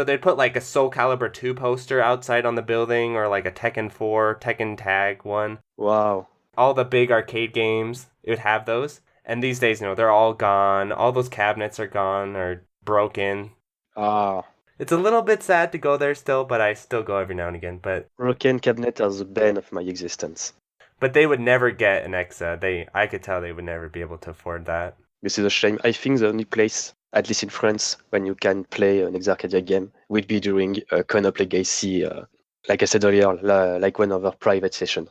they'd put like a Soul Calibur 2 poster outside on the building or like a Tekken 4, Tekken Tag 1. Wow. All the big arcade games, it would have those. And these days, they're all gone. All those cabinets are gone or broken. Ah. It's a little bit sad to go there still, but I still go every now and again. Broken cabinet are the bane of my existence. But they would never get an Exa. I could tell they would never be able to afford that. This is a shame. I think the only place, at least in France, when you can play an Exarcadia game would be during a Con-op Legacy, like I said earlier, like one of our private session.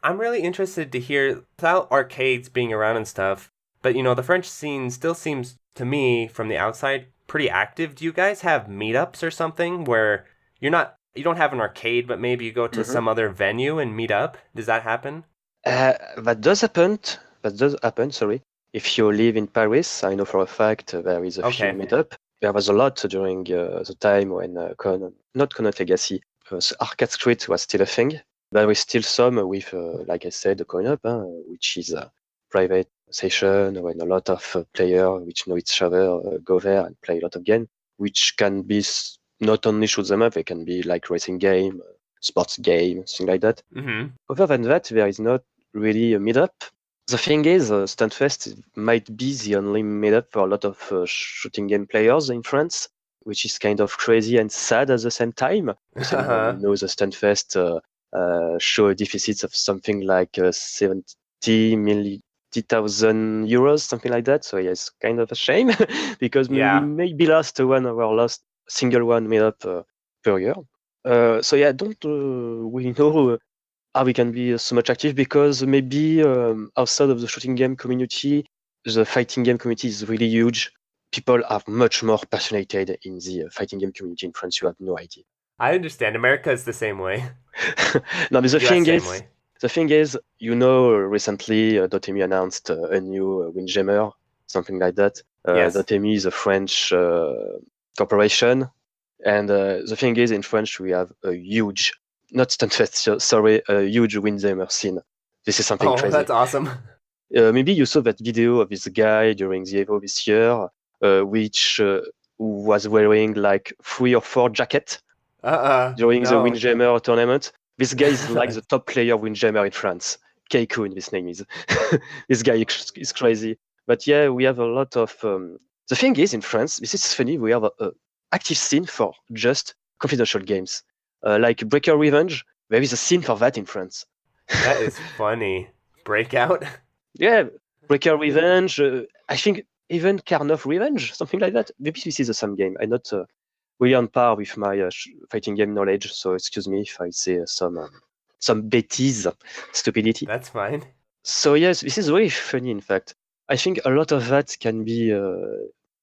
I'm really interested to hear without arcades being around and stuff, but the French scene still seems to me from the outside pretty active. Do you guys have meetups or something where you don't have an arcade, but maybe you go to Mhm. some other venue and meet up? Does that happen? That does happen. That does happen. Sorry. If you live in Paris, I know for a fact there is a few Okay. meetup. There was a lot during the time when not Connaught Legacy, Arcade Street was still a thing. There is still some with, like I said, the coin up, which is a private session when a lot of players which know each other go there and play a lot of games, which can be not only shoot them up, they can be like racing game, sports game, things like that. Mm-hmm. Other than that, there is not really a meetup. The thing is, Stunfest might be the only meetup for a lot of shooting game players in France, which is kind of crazy and sad at the same time. Because we Uh-huh. know the Stunfest show a deficit of something like 70,000 euros, something like that. So yeah, it's kind of a shame because we Yeah. maybe lost one of our last single one meetup per year. So yeah, don't we know how we can be so much active because maybe outside of the shooting game community, the fighting game community is really huge. People are much more passionate in the fighting game community in France. You have no idea. I understand. America is the same way. No, but US same way. the thing is, recently Dotemu announced a new Windjammer, something like that. Yes. Dotemu is a French corporation, and the thing is, in French, we have a huge, not Stunfest, sorry, a huge Windjammer scene. This is something Oh, crazy. that's awesome. Maybe you saw that video of this guy during the Evo this year, which was wearing like 3 or 4 jackets during the No. Windjammer tournament. This guy is like the top player of Windjammer in France. Keikun, this name is. This guy is crazy. But yeah, we have a lot of. The thing is, in France, this is funny. We have a active scene for just confidential games, like Breaker Revenge. There is a scene for that in France. That is funny. Breakout? Yeah, Breaker Revenge. I think even Karnov Revenge, something like that. Maybe this is the same game. I'm not really on par with my fighting game knowledge, so excuse me if I say some bêtises, stupidity. That's fine. So yes, this is really funny. In fact, I think a lot of that can be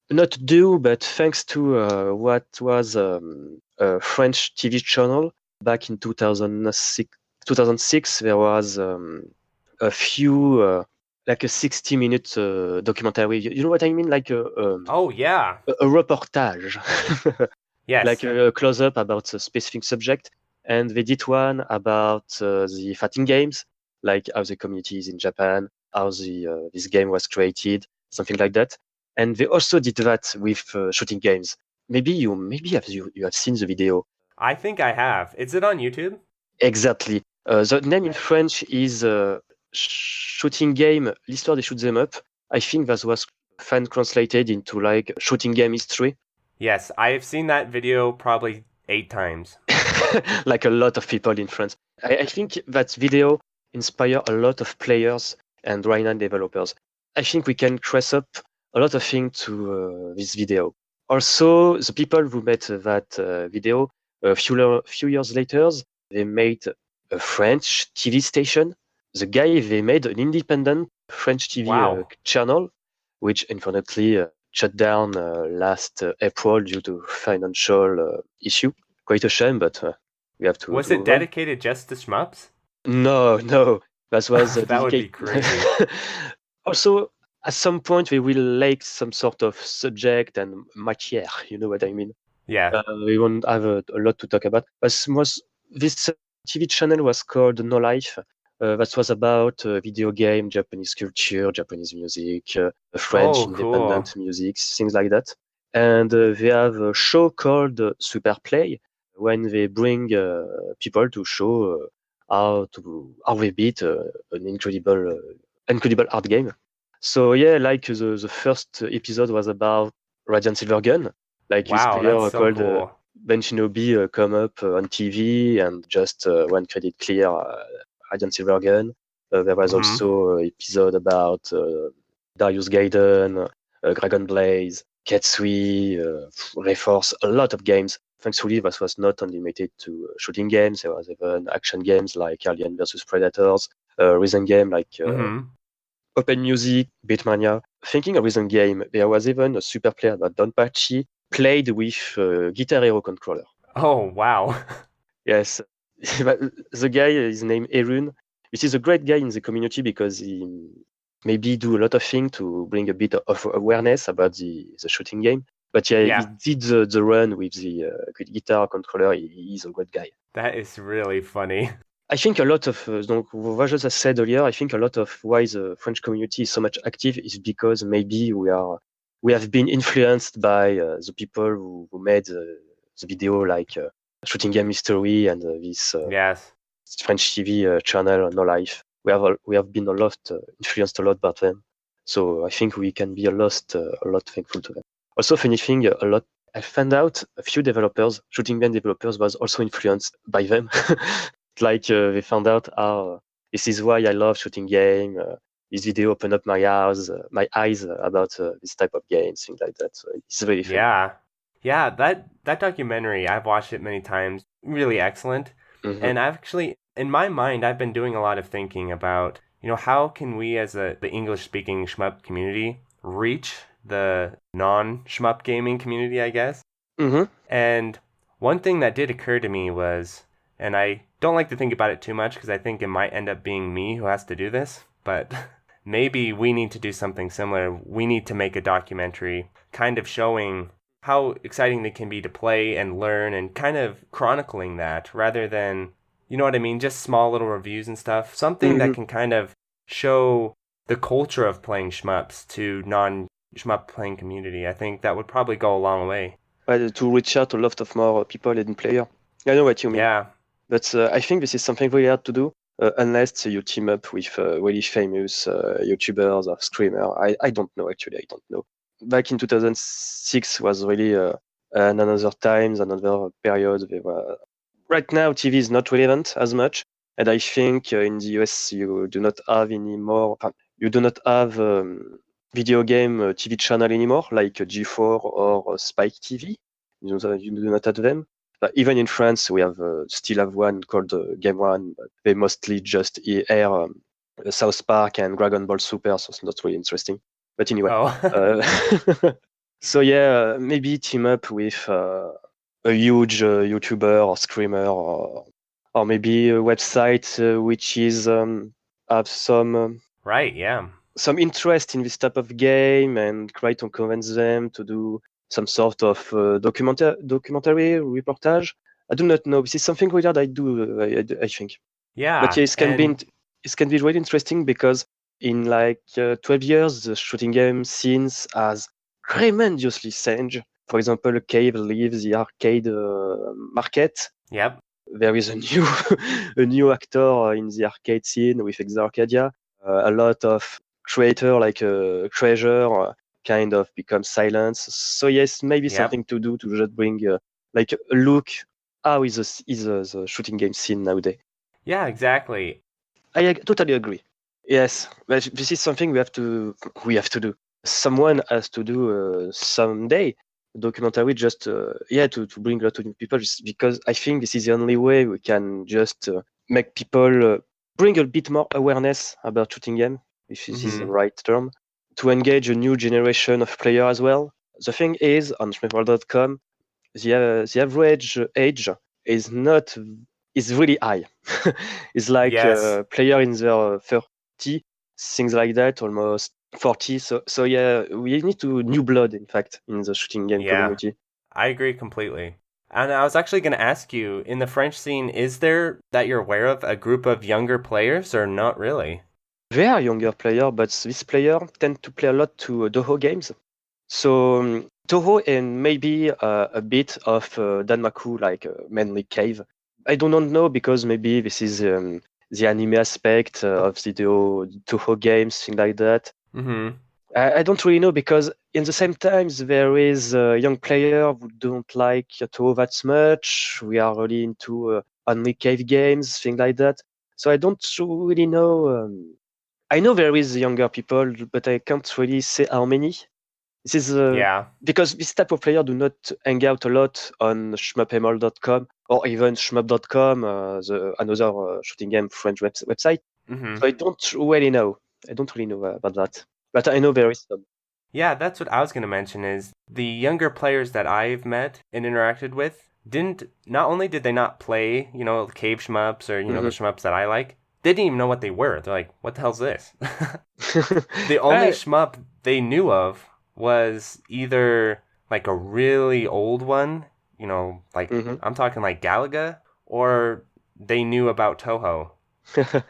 not due, but thanks to what was a French TV channel back in 2006. There was a few like a 60-minute documentary. You know what I mean? Like Oh, yeah. a reportage Yes. like a close-up about a specific subject. And they did one about the fighting games, like how the community is in Japan, how this game was created, something like that. And they also did that with shooting games. Maybe you have seen the video. I think I have. Is it on YouTube? Exactly. The name in French is shooting game, l'histoire des shoot 'em up. I think that was fan translated into like shooting game history. Yes, I have seen that video probably 8 times. Like a lot of people in France. I think that video inspired a lot of players and right now developers. I think we can trace up a lot of things to this video. Also, the people who made that video, a few years later, they made a French TV station. The guy, they made an independent French TV Wow. channel, which unfortunately shut down last April due to financial issue. Quite a shame, but we have to Was it move on. dedicated just to shmups? No, that was That would be dedicated. crazy. Also, at some point, we will like some sort of subject and matière. You know what I mean? Yeah. We won't have a lot to talk about. But this TV channel was called No Life. That was about video game, Japanese culture, Japanese music, French Oh, cool. independent music, things like that. And they have a show called Super Play when they bring people to show how they beat an incredible art game. So yeah, like the first episode was about Radiant Silvergun, like this Wow, that's player so called cool. Ben Shinobi come up on TV and just one credit clear Radiant Silvergun. There was Hmm. also an episode about Darius Gaiden, Dragon Blaze, Ketsui, Reforce, a lot of games. Thankfully, that was not only limited to shooting games. There was even action games like Alien vs Predators, rhythm game like Hmm. Open Music, Beatmania. Thinking of rhythm game, there was even a super player that Don Pachi played with Guitar Hero controller. Oh, wow. Yes, but the guy is named Erun. This is a great guy in the community because he maybe do a lot of things to bring a bit of awareness about the shooting game. But yeah, he Yeah, did the run with the guitar controller. He's a great guy. that is really funny. I think a lot of, donc, what I said earlier, I think a lot of why the French community is so much active is because maybe we have been influenced by the people who made the video like Shooting Game History and this Yes. French TV channel No Life. We have been influenced a lot by them. So I think we can be a lot thankful to them. Also, if anything, a lot. I found out a few developers, shooting game developers, was also influenced by them. Like they found out, this is why I love shooting game. This video opened up my eyes about this type of games, things like that. So it's very funny. Yeah. Yeah, that documentary, I've watched it many times. Really excellent. Mm-hmm. And I've actually, in my mind, I've been doing a lot of thinking about, how can we as the English-speaking shmup community reach the non-shmup gaming community, I guess? Mm-hmm. And one thing that did occur to me was, and I don't like to think about it too much because I think it might end up being me who has to do this, but maybe we need to do something similar. We need to make a documentary kind of showing how exciting they can be to play and learn and kind of chronicling that rather than, you know what I mean, just small little reviews and stuff. Something that can kind of show the culture of playing shmups to non-shmup playing community. I think that would probably go a long way. To reach out to a lot of more people and player. I know what you mean. Yeah. But I think this is something very hard to do unless you team up with really famous YouTubers or streamers. I don't know, actually. I don't know. Back in 2006 was really another times, another period. Right now, TV is not relevant as much. And I think in the US, you do not have anymore. You do not have video game TV channel anymore, like G4 or Spike TV. You do not have them. But even in France, we still have one called Game One. But they mostly just air South Park and Dragon Ball Super, so it's not really interesting. But anyway, so yeah, maybe team up with a huge YouTuber or streamer, or maybe a website which is have some right, yeah. some interest in this type of game and try to convince them to do some sort of documentary reportage. I do not know. This is something weird I do, I think. Yeah. But yeah, it can be really interesting because in like 12 years, the shooting game scenes has tremendously changed. For example, Cave leaves the arcade market. Yep. There is a new a new actor in the arcade scene with XIV Arcadia. A lot of creator like Treasure kind of become silent. So yes, maybe something to do to just bring like a look. How is the shooting game scene nowadays? Yeah, exactly. I totally agree. Yes, but this is something we have to do. Someone has to do someday a documentary just to bring a lot of new people, just because I think this is the only way we can just make people bring a bit more awareness about shooting game, if this is the right term, to engage a new generation of player as well. The thing is, on shmup.com, the average age is really high. It's like player in their 30, things like that, almost 40. So yeah, we need to new blood, in fact, in the shooting game community. I agree completely. And I was actually going to ask you, in the French scene, is there, that you're aware of, a group of younger players or not really? They are younger player, but this player tend to play a lot to Toho games. So Toho and maybe a bit of Danmaku, like mainly Cave. I do not know because maybe this is the anime aspect of the Toho games, things like that. Mm-hmm. I don't really know because in the same times there is a young player who don't like Toho that much. We are really into only Cave games, things like that. So I don't really know. I know there is younger people, but I can't really say how many. This is because this type of player do not hang out a lot on shmupml.com or even shmup.com, another shooting game French website. Mm-hmm. So I don't really know about that. But I know there is some. Yeah, that's what I was going to mention is the younger players that I've met and interacted with not only did they not play, cave shmups or, the shmups that I like, they didn't even know what they were. They're like, what the hell's this? The only shmup they knew of was either like a really old one, I'm talking like Garegga, or they knew about Toho.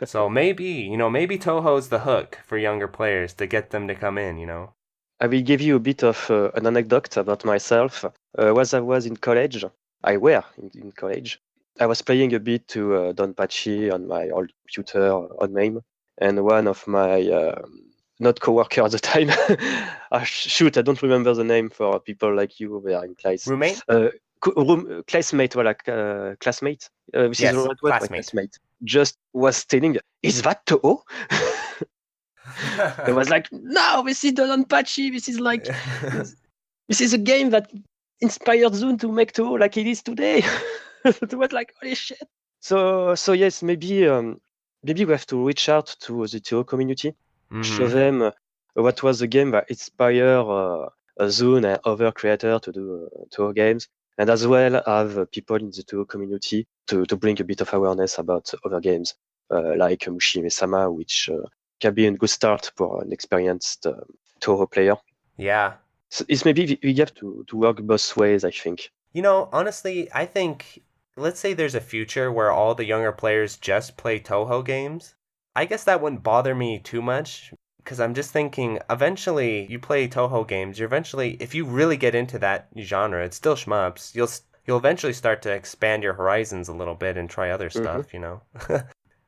So maybe Toho's the hook for younger players to get them to come in, I will give you a bit of an anecdote about myself. As I was in college, in college, I was playing a bit to Donpachi on my old computer on MAME, and one of my not coworker at the time. I don't remember the name for people like you. They are in class. Roommate? Classmate, classmate. This is the right word, classmate. Just was telling, is that Toho? I was like, no, this is the Donpachi. This is like, this is a game that inspired Zune to make Toho like it is today. It was like, holy shit. So yes, maybe we have to reach out to the Toho community, show them what was the game that inspired Zune and other creators to do Toho games, and as well have people in the Toho community to bring a bit of awareness about other games like Mushime-sama, which can be a good start for an experienced Toho player. Yeah. So it's maybe we have to work both ways, I think. Honestly, I think, let's say there's a future where all the younger players just play Toho games. I guess that wouldn't bother me too much, because I'm just thinking, eventually, you play Toho games, if you really get into that genre, it's still shmups, you'll eventually start to expand your horizons a little bit and try other stuff,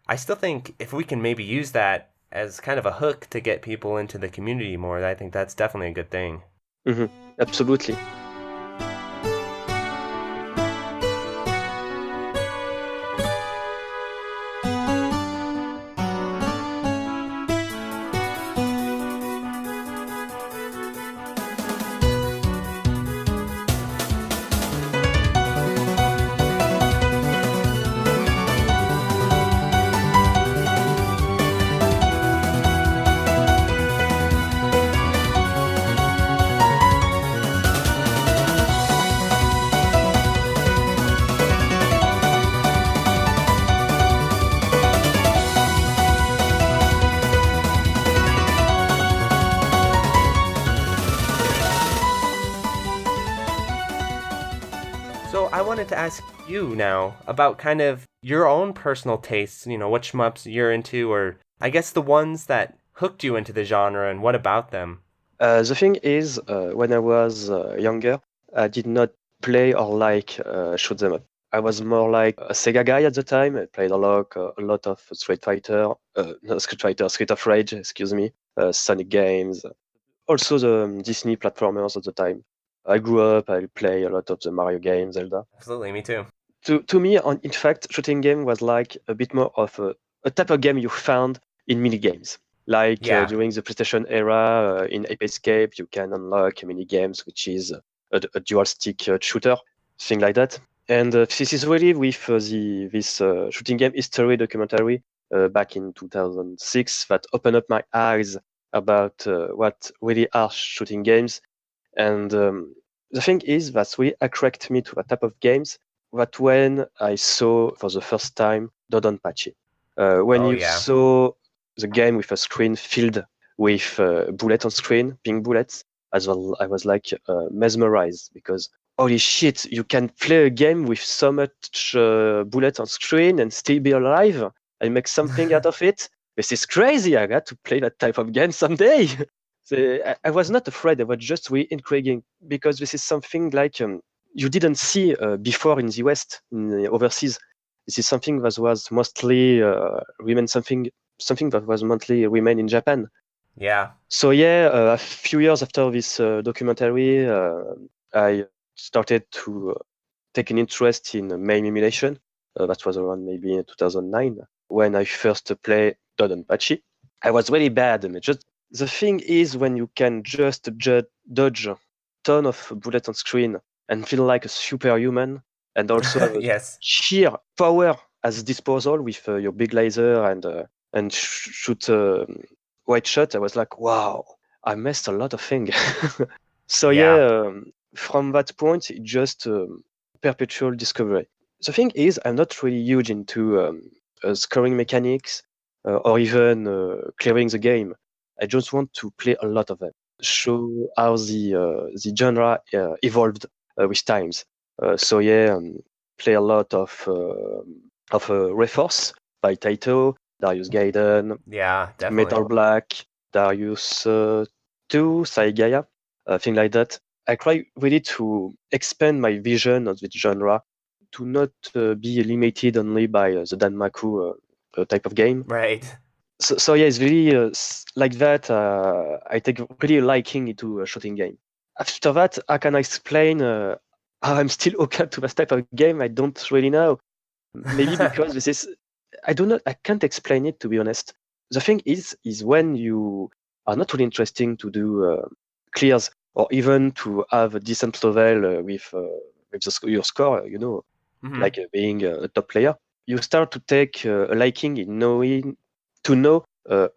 I still think if we can maybe use that as kind of a hook to get people into the community more, I think that's definitely a good thing. Absolutely. So I wanted to ask you now about kind of your own personal tastes, what shmups you're into, or I guess the ones that hooked you into the genre, and what about them? The thing is, when I was younger, I did not play or like shoot them up. I was more like a Sega guy at the time. I played a lot of Street of Rage, excuse me, Sonic games, also the Disney platformers at the time. I grew up, I play a lot of the Mario games, Zelda. Absolutely, me too. To me, in fact, shooting game was like a bit more of a type of game you found in mini games. Like Yeah. during the PlayStation era, in Ape Escape, you can unlock mini games, which is a dual stick shooter, thing like that. And this is really with this shooting game history documentary back in 2006 that opened up my eyes about what really are shooting games. And the thing is that really attracted me to that type of games. That when I saw for the first time Dodonpachi, when Oh, you yeah. saw the game with a screen filled with bullet on screen, pink bullets, as well, I was like mesmerized because holy shit, you can play a game with so much bullet on screen and still be alive and make something out of it. This is crazy. I got to play that type of game someday. So I was not afraid. I was just really intriguing because this is something like you didn't see before in the West, in the overseas. This is something that was mostly remain something that was mostly remain in Japan. Yeah. So yeah, a few years after this documentary, I started to take an interest in MAME emulation. That was around maybe 2009 when I first played Dodonpachi. I was really bad. I mean, just the thing is when you can just dodge a ton of bullets on screen and feel like a superhuman, and also have a Yes. sheer power as disposal with your big laser and shoot white shot. I was like, wow, I missed a lot of things. So Yeah. yeah, from that point, it just perpetual discovery. The thing is, I'm not really huge into scoring mechanics or even clearing the game. I just want to play a lot of them, show how the genre evolved with times. So yeah, play a lot of Reforce by Taito, Darius Gaiden, Yeah, definitely. Metal Black, Darius 2, Saigaya, thing like that. I try really to expand my vision of the genre to not be limited only by the Danmaku type of game. Right. So yeah, it's really like that. I take really liking into a shooting game. After that, how can I explain how I'm still okay to this type of game? I don't really know. Maybe because this is I can't explain it to be honest. The thing is when you are not really interesting to do clears or even to have a decent level your score, Hmm. like being a top player, you start to take a liking in knowing to know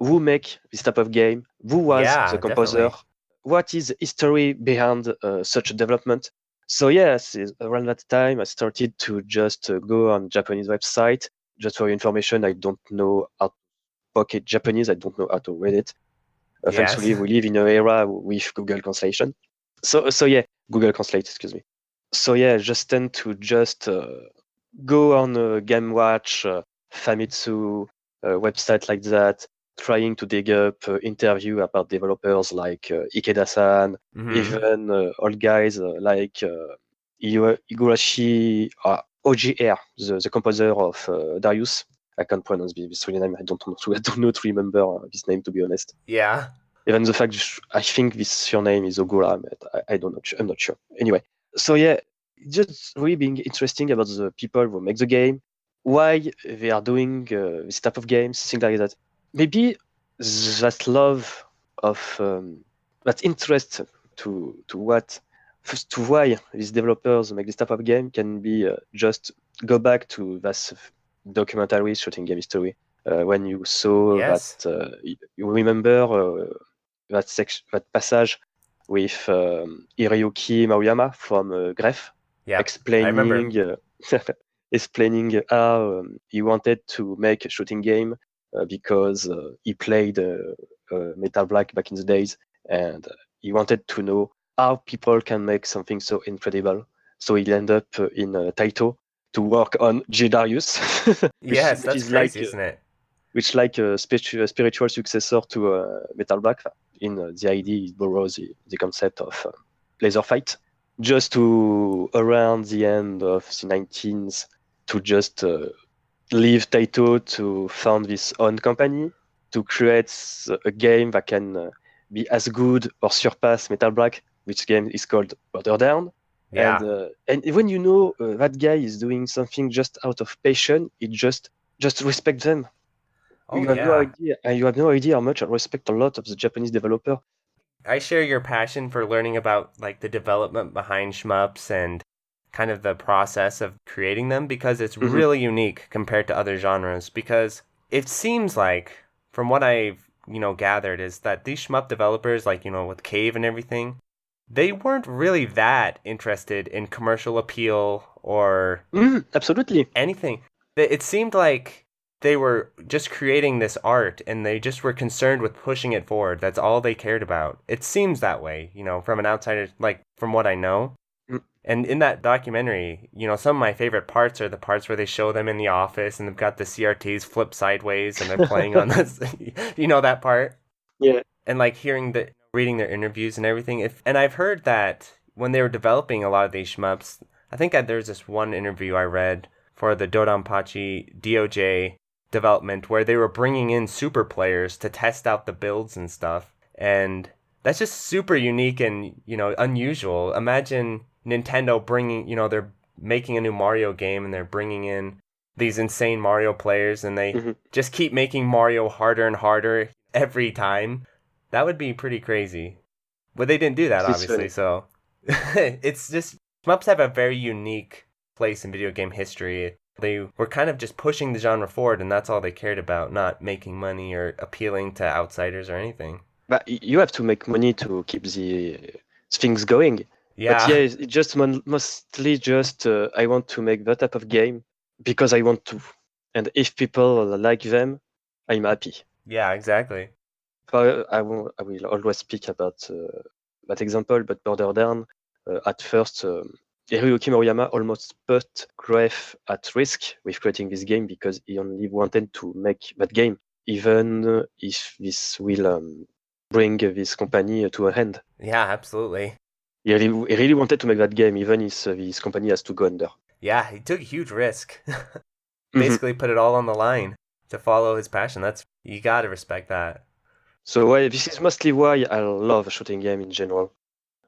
who make this type of game, who was the Yeah, composer, definitely. what is the history behind such a development. So yes, around that time I started to just go on Japanese website. Just for your information, I don't know how to pocket Japanese. I don't know how to read it. Yes. Thankfully, we live in an era with Google Translation. So yeah, Google Translate, excuse me. So yeah, I just tend to just go on Game Watch, Famitsu, website like that, trying to dig up interview about developers like Ikeda-san, Hmm. even old guys like Igurashi OGR, the composer of Darius. I can't pronounce this real name. I don't know. I don't know to remember this name to be honest. Yeah. Even the fact I think this surname is Ogura, but I don't know. I'm not sure. Anyway, so yeah, just really being interesting about the people who make the game, why they are doing this type of games, things like that. Maybe that love of that interest to what to why these developers make this type of game can be just go back to this documentary shooting game history when you saw that Yes. you remember that passage with Hiroyuki Maruyama from Gref Yep. I remember. explaining explaining how he wanted to make a shooting game because he played Metal Black back in the days and he wanted to know how people can make something so incredible So he'll end up in Taito to work on J. Darius, Yes, which that's is like crazy, isn't it? a spiritual successor to Metal Black. In the idea, it borrows the concept of laser fight, just to around the end of the 19th to just leave Taito to found this own company to create a game that can be as good or surpass Metal Black, which game is called Border Down. Yeah. And when you know that guy is doing something just out of passion, it just respect them. Oh, You have no yeah. idea, and you have no idea how much I respect a lot of the Japanese developer. I share your passion for learning about like the development behind shmups and kind of the process of creating them because it's Hmm. really unique compared to other genres because it seems like from what I've, gathered is that these shmup developers like, with Cave and everything, they weren't really that interested in commercial appeal or Absolutely. anything. It seemed like they were just creating this art and they just were concerned with pushing it forward. That's all they cared about. It seems that way, from an outsider, like from what I know. Mm. And in that documentary, some of my favorite parts are the parts where they show them in the office and they've got the CRTs flipped sideways and they're playing on this, that part? Yeah. And like reading their interviews and everything. And I've heard that when they were developing a lot of these shmups, I think there's this one interview I read for the Dodonpachi DOJ development where they were bringing in super players to test out the builds and stuff. And that's just super unique and, unusual. Imagine Nintendo they're making a new Mario game and they're bringing in these insane Mario players and they Hmm. just keep making Mario harder and harder every time. That would be pretty crazy. But they didn't do that, This is obviously, funny. so it's just shmups have a very unique place in video game history. They were kind of just pushing the genre forward, and that's all they cared about, not making money or appealing to outsiders or anything. But you have to make money to keep the things going. But yeah, Yeah, it's just mostly just I want to make that type of game because I want to, and if people like them, I'm happy. yeah, exactly. I will always speak about that example, but Border Down, at first, Hiroyuki Moriyama almost put Gref at risk with creating this game because he only wanted to make that game, even if this will bring this company to an end. Yeah, absolutely. He really wanted to make that game, even if this company has to go under. Yeah, he took a huge risk. Mhm. Basically put it all on the line to follow his passion. You gotta respect that. So this is mostly why I love a shooting game in general.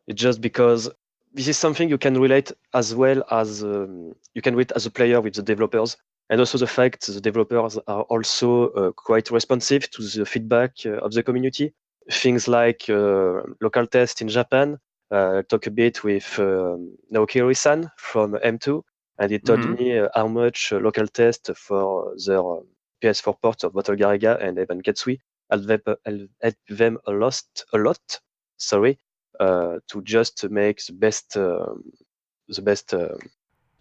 It's just because this is something you can relate as well as you can relate as a player with the developers, and also the fact the developers are also quite responsive to the feedback of the community. Things like local test in Japan. Talk a bit with Naoki Ori-san from M2, and he told Mm-hmm. me how much local test for their PS4 ports of Battle Garegga and even Ketsui helped them a lot. Sorry, to just make the best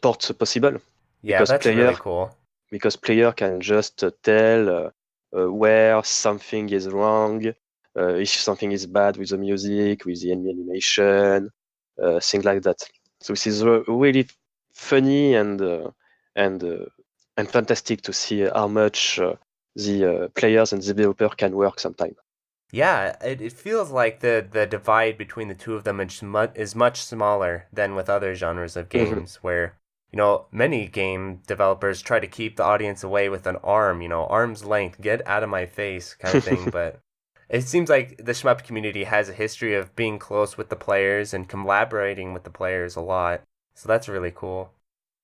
ports possible Yeah, because that's player really cool. because player can just tell where something is wrong, if something is bad with the music, with the enemy animation, things like that. So this is really funny and uh, and fantastic to see how much the players and the developer can work sometimes. Yeah, it feels like the divide between the two of them is much smaller than with other genres of Mhm. games where, many game developers try to keep the audience away with an arm, arm's length, get out of my face kind of thing. But it seems like the shmup community has a history of being close with the players and collaborating with the players a lot. So that's really cool.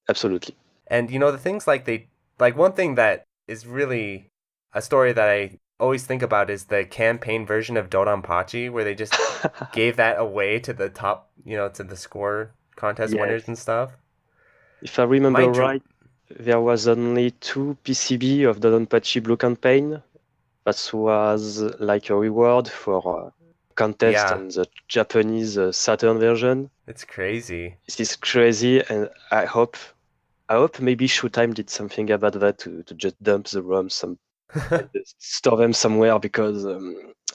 Absolutely. And the things like one thing that is really a story that I always think about is the campaign version of Dodonpachi where they just gave that away to the top, to the score contest Yes. winners and stuff. If I remember My dream, right, there was only two PCB of the Donpachi Blue campaign. That was like a reward for contest yeah, on the Japanese Saturn version. it's crazy. This is crazy, and I hope maybe Showtime did something about that to just dump the ROMs and just store them somewhere because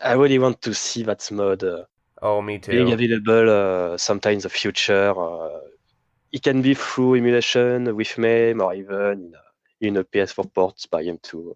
I really want to see that mod Oh, me being too. available sometime in the future. it can be through emulation with MAME or even in a PS4 port by M2.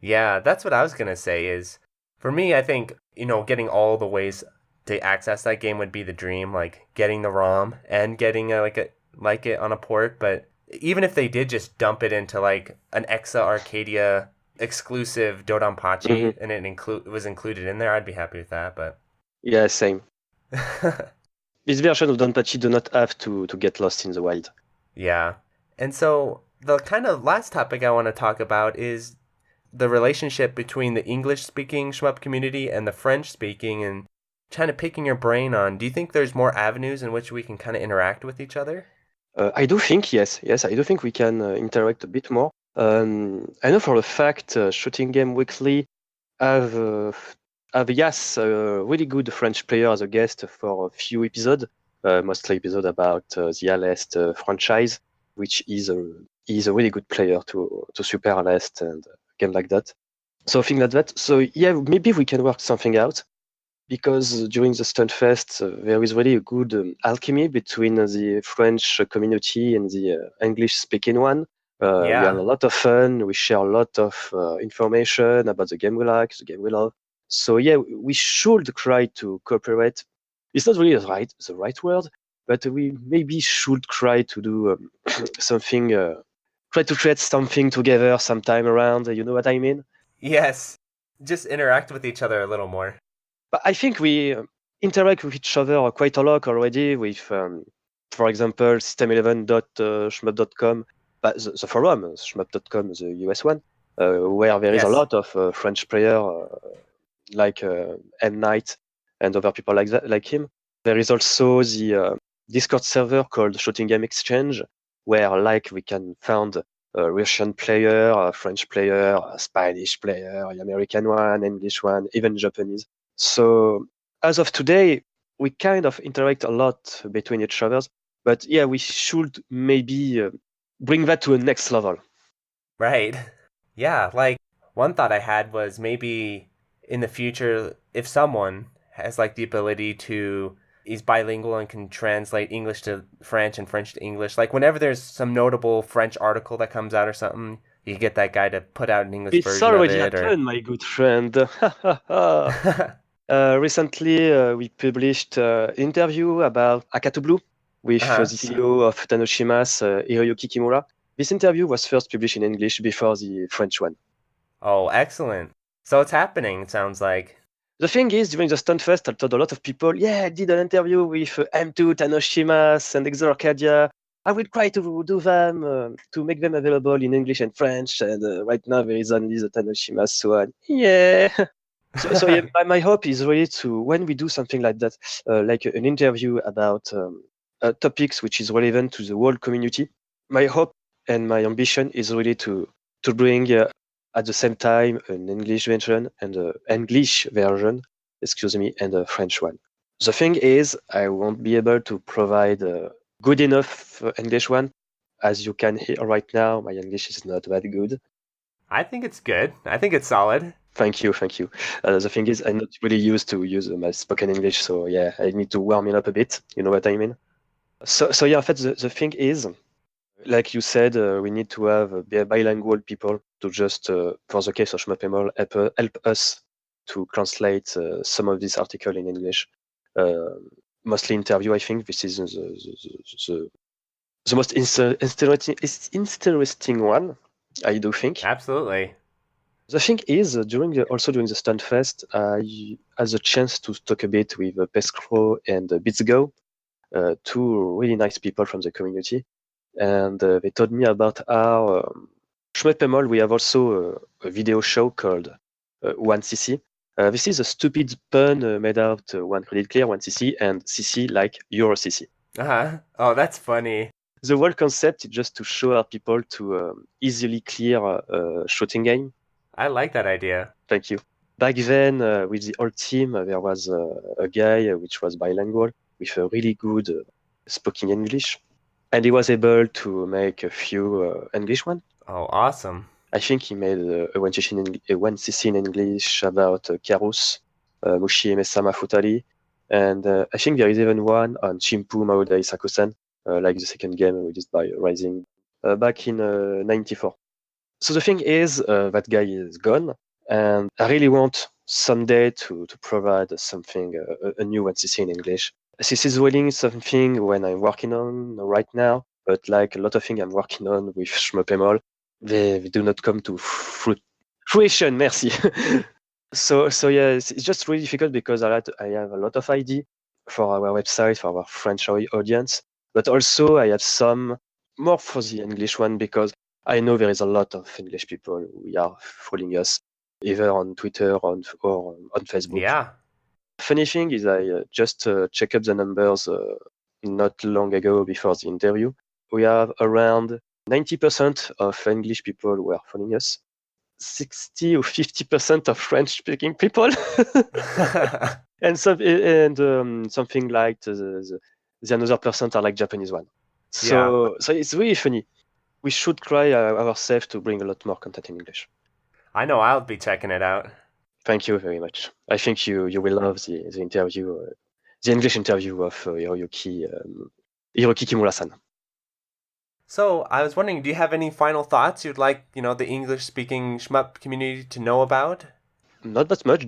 Yeah, that's what I was gonna say is, for me, I think, getting all the ways to access that game would be the dream, like getting the ROM and getting like it on a port, but even if they did just dump it into like an Exa Arcadia exclusive Dodonpachi and it was included in there, I'd be happy with that, but yeah, same. This version of Donpachi do not have to get lost in the wild. Yeah. And so the kind of last topic I want to talk about is the relationship between the English-speaking shmup community and the French-speaking, and kind of picking your brain on, do you think there's more avenues in which we can kind of interact with each other? I do think, yes, I do think we can interact a bit more. I know for a fact Shooting Game Weekly have yes, a really good French player as a guest for a few episodes, mostly episode about the Alest franchise, which is a really good player to Super Alest and game like that. So things like that. So yeah, maybe we can work something out, because during the Stunfest there is really a good alchemy between the French community and the English-speaking one. We have a lot of fun. We share a lot of information about the game we like, the game we love. So yeah, we should try to cooperate. It's not really the right word, but we maybe should try to do something. Try to create something together sometime around. You know what I mean? Yes. Just interact with each other a little more. But I think we interact with each other quite a lot already with, for example, system11.shmup.com, but the forum, shmup.com, the US one, where there is a lot of French player like M. Knight and other people like that, like him. There is also the Discord server called Shooting Game Exchange, where like we can find a Russian player, a French player, a Spanish player, an American one, English one, even Japanese. So as of today, we kind of interact a lot between each other, but yeah, we should maybe bring that to a next level. Right. Yeah, like one thought I had was maybe in the future, if someone has like the ability to is bilingual and can translate English to French and French to English, like whenever there's some notable French article that comes out or something, you get that guy to put out an English version of it. It's already happened, my good friend. Recently, we published an interview about Akato Blue with the CEO of Tanoshima's, Hiroyuki Kimura. This interview was first published in English before the French one. Oh, excellent. So it's happening, it sounds like. The thing is, during the Stunfest, I told a lot of people, yeah, I did an interview with M2, Tanoshima's, and XIV Arcadia. I will try to do them, to make them available in English and French, and right now there is only the Tanoshima's one. Yeah. So yeah, my hope is really to, when we do something like that, like an interview about topics which is relevant to the whole community, my hope and my ambition is really to bring at the same time an English version and an English version, and a French one. The thing is, I won't be able to provide a good enough English one. As you can hear right now, my English is not that good. I think it's good. I think it's solid. Thank you. The thing is, I'm not really used to use my spoken English, so yeah, I need to warm it up a bit. You know what I mean? So yeah, in fact, the thing is, like you said, we need to have bilingual people to just, for the case of Shmup, help us to translate some of this article in English. Mostly interview, I think this is the most interesting one, I do think. Absolutely. The thing is, during the Stunfest, I had the chance to talk a bit with Peskro and Bitsgo, two really nice people from the community, and they told me about how Shmup, we have also a video show called 1cc. This is a stupid pun made out 1 credit clear, 1cc, and cc like EuroCC. Oh, that's funny. The whole concept is just to show our people to easily clear a shooting game. I like that idea. Thank you. Back then, with the whole team, there was a guy which was bilingual with a really good spoken English, and he was able to make a few English ones. Oh, awesome. I think he made a 1cc in English about Karus, Mushi Mesama Futari, and I think there is even one on Chimpu Maodai Sakusen. like the second game released by Rising back in '94. So the thing is, that guy is gone, and I really want someday to provide something, a new NCC in English. This is really something when I'm working on right now, but like a lot of things I'm working on with Shmup, they do not come to fruition. Merci. So yeah, it's just really difficult because I have a lot of idea for our website, for our French audience, but also I have some more for the English one because I know there is a lot of English people who are following us, either on Twitter or on Facebook. Yeah. Funny thing is I just checked up the numbers not long ago before the interview. We have around 90% of English people who are following us, 60 or 50% of French-speaking people, and something like the another percent are like Japanese one. So it's really funny. We should try ourselves to bring a lot more content in English. I know I'll be checking it out. Thank you very much. I think you will love the interview, the English interview of Hiroki Kimura-san. So I was wondering, do you have any final thoughts you'd like, the English-speaking Shmup community to know about? Not that much.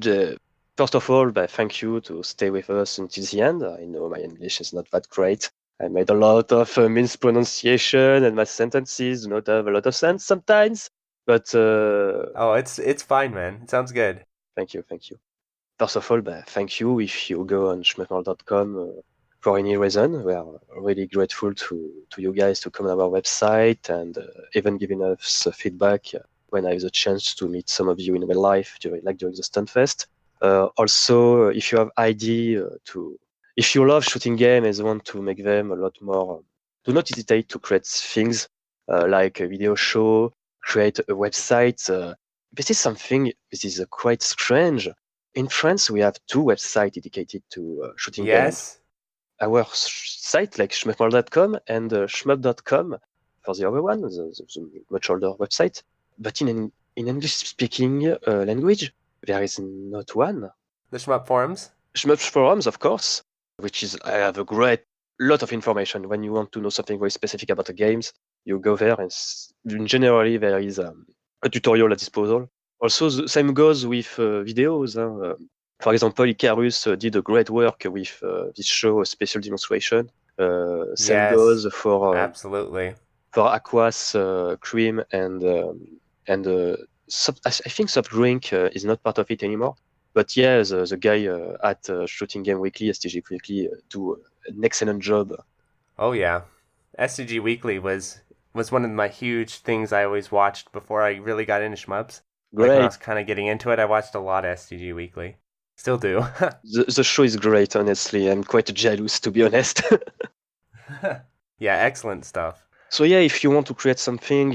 First of all, thank you to stay with us until the end. I know my English is not that great. I made a lot of mispronunciation, and my sentences do not have a lot of sense sometimes. But it's fine, man. It sounds good. Thank you. First of all, thank you if you go on shmup.com for any reason. We are really grateful to you guys to come on our website and even giving us feedback when I have the chance to meet some of you in real life, during the Stunfest. Also, if you have idea if you love shooting games and want to make them a lot more, do not hesitate to create things like a video show, create a website. This is something that is quite strange. In France, we have 2 websites dedicated to shooting games. Our site, like shmup.com and shmup.com for the other one, the much older website. But in English-speaking language, there is not one. The Shmup forums? Shmup forums, of course, which is, I have a great lot of information. When you want to know something very specific about the games, you go there, and generally there is a tutorial at disposal. Also, the same goes with videos. For example, Icarus did a great work with this show, a special demonstration. Same goes for absolutely for Aquas, Cream, and I think Soft Drink is not part of it anymore. But yeah, the guy at Shooting Game Weekly, STG Weekly, do an excellent job. Oh yeah, STG Weekly was one of my huge things I always watched before I really got into shmups. Great. Like when I was kind of getting into it, I watched a lot of STG Weekly. Still do. The show is great, honestly. I'm quite jealous, to be honest. Yeah, excellent stuff. So yeah, if you want to create something,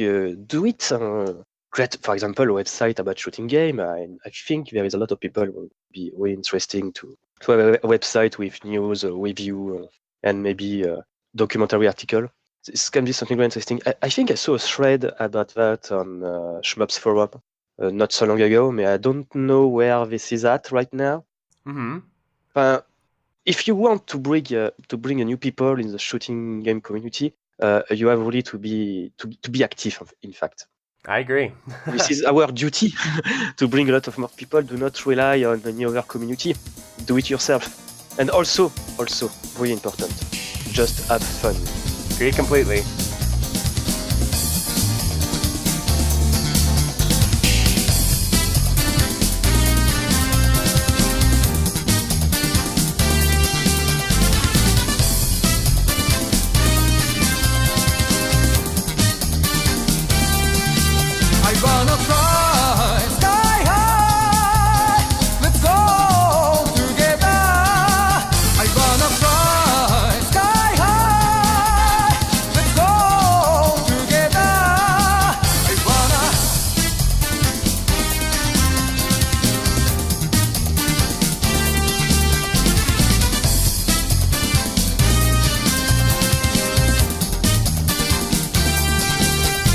do it. Create, for example, a website about shooting game. I think there is a lot of people who would be very interesting to have a website with news, review, and maybe a documentary article. This can be something very interesting. I think I saw a thread about that on Shmup's forum not so long ago, but I don't know where this is at right now. Mm-hmm. If you want to bring a new people in the shooting game community, you have really to be active. In fact, I agree. This is our duty to bring a lot of more people. Do not rely on any other community. Do it yourself. And also, really important, just have fun. Agree completely.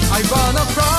I wanna fly